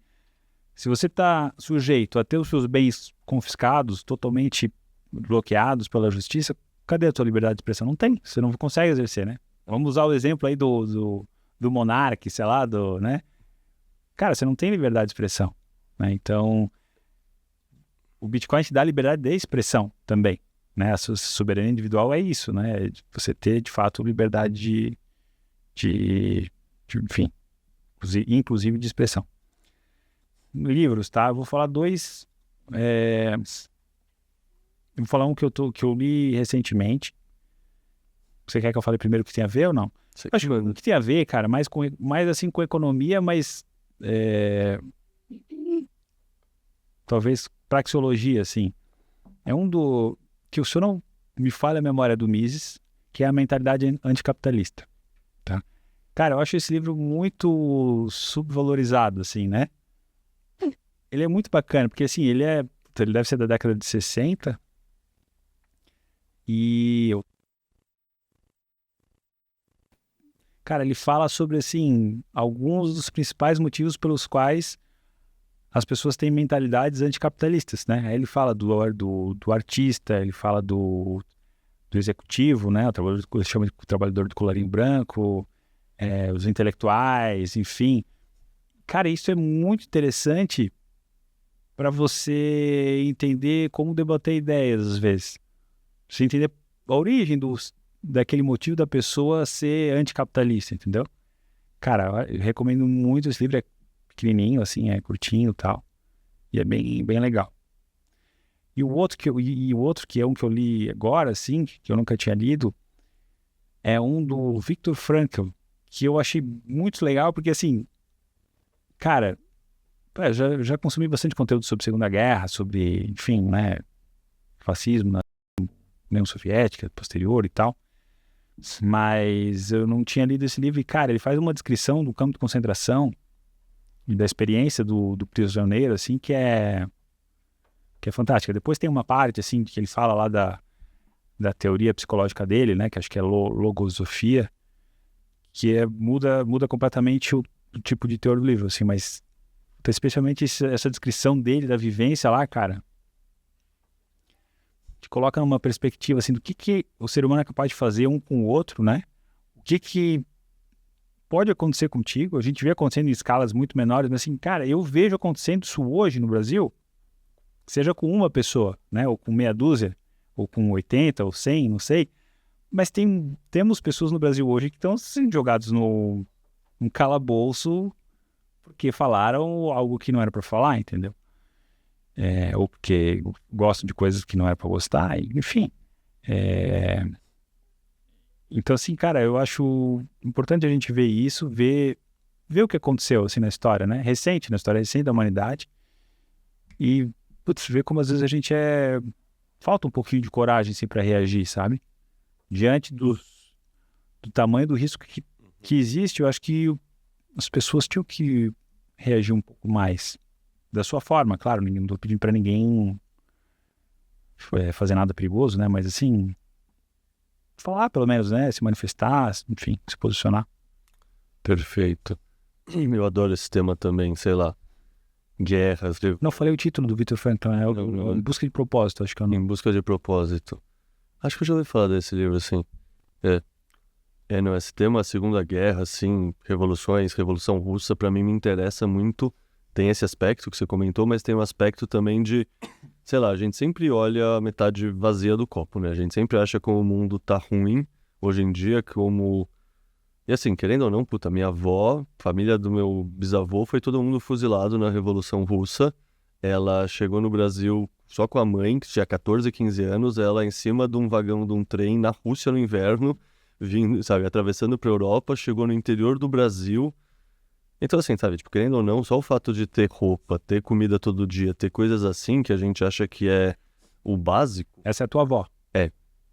se você está sujeito a ter os seus bens confiscados, totalmente bloqueados pela justiça, cadê a tua liberdade de expressão? Não tem, você não consegue exercer, né? Vamos usar o exemplo aí do monarca, sei lá, né? Cara, você não tem liberdade de expressão, né? Então, o Bitcoin te dá liberdade de expressão também, né? A sua soberania individual é isso, né? Você ter, de fato, liberdade enfim, inclusive de expressão. Livros, tá? Eu vou falar dois. Eu vou falar um que eu li recentemente. Você quer que eu fale primeiro o que tem a ver ou não? Acho que o que tem a ver, cara, mais assim com economia, mas talvez praxeologia, assim. É que o senhor não me falha a memória do Mises, que é a mentalidade anticapitalista, tá? Cara, eu acho esse livro muito subvalorizado, assim, né? Ele é muito bacana, porque assim, ele deve ser da década de 60 e... Cara, ele fala sobre, assim, alguns dos principais motivos pelos quais as pessoas têm mentalidades anticapitalistas, né? Aí ele fala do artista, ele fala do executivo, né? Ele chama de trabalhador do colarinho branco, os intelectuais, enfim. Cara, isso é muito interessante para você entender como debater ideias, às vezes. Você entender a origem daquele motivo da pessoa ser anticapitalista, entendeu? Cara, eu recomendo muito esse livro, é pequenininho, assim, é curtinho e tal. E é bem, bem legal. E o outro que é um que eu li agora, assim, que eu nunca tinha lido, é um do Viktor Frankl, que eu achei muito legal, porque, assim, cara, já consumi bastante conteúdo sobre Segunda Guerra, sobre, enfim, né, fascismo na União Soviética, posterior e tal, mas eu não tinha lido esse livro e, cara, ele faz uma descrição do campo de concentração e da experiência do prisioneiro, assim, que é fantástica. Depois tem uma parte, assim, que ele fala lá da teoria psicológica dele, né, que acho que é logosofia, que muda completamente o tipo de teor do livro, assim, mas especialmente essa descrição dele, da vivência lá, cara, te coloca numa perspectiva, assim, do que o ser humano é capaz de fazer um com o outro, né? O que pode acontecer contigo, a gente vê acontecendo em escalas muito menores, mas assim, cara, eu vejo acontecendo isso hoje no Brasil, seja com uma pessoa, né, ou com meia dúzia, ou com 80, ou 100, não sei, mas temos pessoas no Brasil hoje que estão sendo jogados num calabouço porque falaram algo que não era para falar, entendeu? Ou porque gostam de coisas que não era para gostar, enfim. Então, assim, cara, eu acho importante a gente ver isso, ver o que aconteceu, assim, na história, né? Na história recente da humanidade. E, putz, ver como às vezes a gente falta um pouquinho de coragem, assim, para reagir, sabe? Diante do tamanho do risco que existe, eu acho que as pessoas tinham que reagir um pouco mais. Da sua forma, claro, não estou pedindo para ninguém fazer nada perigoso, né? Mas, assim, falar pelo menos, né? Se manifestar, enfim, se posicionar. Perfeito. Eu adoro esse tema também, sei lá. Guerras. Não, falei o título do Viktor Frankl, né? Em Busca de Propósito, acho que é o nome. Em Busca de Propósito. Acho que eu já ouvi falar desse livro, assim. Não, esse tema, a Segunda Guerra, assim, revoluções, Revolução Russa, pra mim me interessa muito. Tem esse aspecto que você comentou, mas tem um aspecto também de, sei lá, a gente sempre olha a metade vazia do copo, né? A gente sempre acha que o mundo tá ruim hoje em dia, como... E assim, querendo ou não, puta, minha avó, família do meu bisavô, foi todo mundo fuzilado na Revolução Russa. Ela chegou no Brasil só com a mãe, que tinha 14, 15 anos, ela em cima de um vagão de um trem na Rússia no inverno, vindo, sabe, atravessando pra Europa, chegou no interior do Brasil. Então assim, sabe, tipo, querendo ou não, só o fato de ter roupa, ter comida todo dia, ter coisas assim que a gente acha que é o básico. Essa é a tua avó?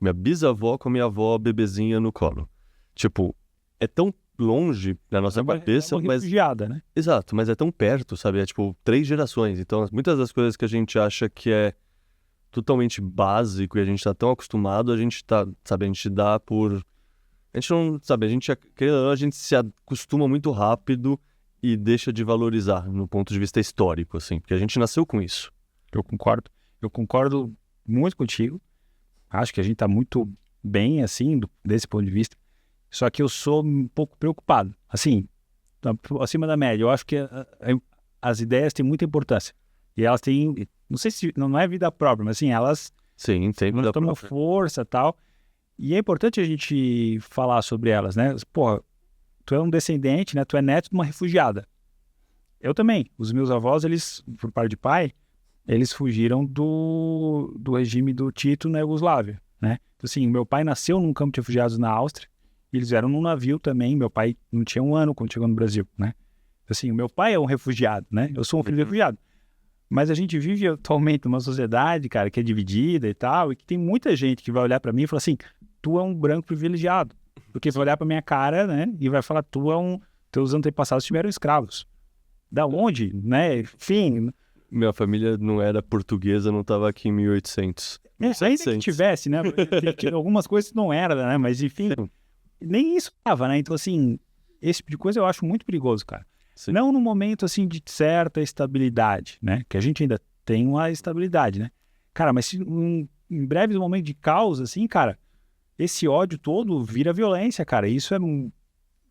Minha bisavó com minha avó bebezinha no colo. Tipo, é tão longe na nossa cabeça, é uma mas... refugiada, né? Exato, mas é tão perto, sabe? É tipo 3 gerações. Então, muitas das coisas que a gente acha que é totalmente básico e a gente tá tão acostumado, a gente tá, sabe, a gente dá por... A gente não, sabe, querendo ou não, a gente se acostuma muito rápido e deixa de valorizar no ponto de vista histórico, assim, porque a gente nasceu com isso. Eu concordo muito contigo. Acho que a gente tá muito bem, assim, desse ponto de vista. Só que eu sou um pouco preocupado. Assim, acima da média. Eu acho que as ideias têm muita importância. E elas têm, não sei se não é vida própria, mas assim, elas Sim, tem vida tomam própria. força e tal. E é importante a gente falar sobre elas, né? Porra, tu é um descendente, né? Tu é neto de uma refugiada. Eu também. Os meus avós, eles, por parte de pai, eles fugiram do regime do Tito na Iugoslávia, né? Então, assim, meu pai nasceu num campo de refugiados na Áustria, e eles vieram num navio também. Meu pai não tinha 1 ano quando chegou no Brasil, né? Então, assim, o meu pai é um refugiado, né? Eu sou um filho de refugiado. Mas a gente vive atualmente numa sociedade, cara, que é dividida e tal, e que tem muita gente que vai olhar pra mim e falar assim, tu é um branco privilegiado. Porque vai olhar pra minha cara, né, e vai falar, teus antepassados tiveram escravos. Da onde, né? Enfim... Minha família não era portuguesa, não tava aqui em 1800. Ainda que tivesse, né? Algumas coisas não era, né? Mas, enfim, nem isso tava, né? Então, assim, esse tipo de coisa eu acho muito perigoso, cara. Sim. Não no momento, assim, de certa estabilidade, né? Que a gente ainda tem uma estabilidade, né? Cara, mas em breves momentos de caos, assim, cara, esse ódio todo vira violência, cara. Isso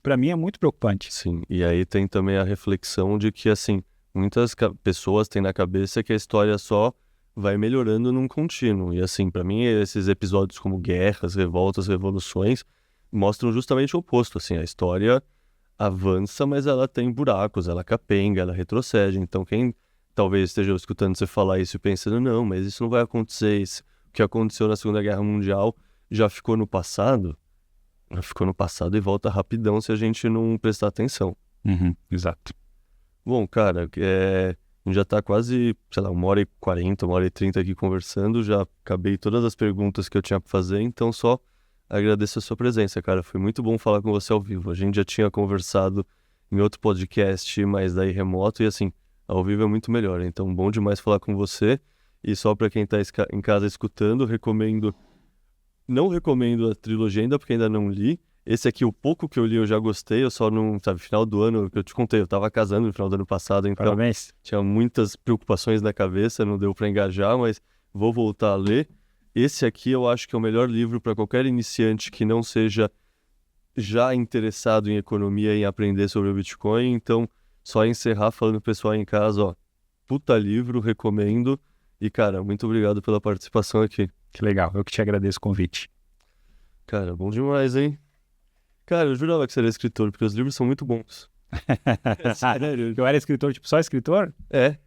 pra mim é muito preocupante. Sim, e aí tem também a reflexão de que, assim, muitas pessoas têm na cabeça que a história só vai melhorando num contínuo. E assim, pra mim, esses episódios como guerras, revoltas, revoluções, mostram justamente o oposto. Assim, a história avança, mas ela tem buracos, ela capenga, ela retrocede. Então, quem talvez esteja escutando você falar isso e pensando, não, mas isso não vai acontecer. O que aconteceu na Segunda Guerra Mundial já ficou no passado. Já ficou no passado e volta rapidão se a gente não prestar atenção. Exato. Bom, cara, a gente já tá quase, sei lá, 1h40, 1h30 aqui conversando. Já acabei todas as perguntas que eu tinha pra fazer, então só agradeço a sua presença, cara. Foi muito bom falar com você ao vivo. A gente já tinha conversado em outro podcast, mas daí remoto, e assim, ao vivo é muito melhor. Então, bom demais falar com você. E só pra quem tá em casa escutando, não recomendo a trilogia ainda, porque ainda não li. Esse aqui, o pouco que eu li, eu já gostei. Eu só não, sabe, final do ano, que eu te contei, eu tava casando no final do ano passado, então Parabéns. Tinha muitas preocupações na cabeça, não deu pra engajar, mas vou voltar a ler. Esse aqui eu acho que é o melhor livro para qualquer iniciante que não seja já interessado em economia e em aprender sobre o Bitcoin. Então, só encerrar falando pro pessoal em casa, ó, puta livro, recomendo. E, cara, muito obrigado pela participação aqui. Que legal, eu que te agradeço o convite. Cara, bom demais, hein? Cara, eu jurava que você era escritor, porque os livros são muito bons. Sério? Eu era escritor, tipo, só escritor? É.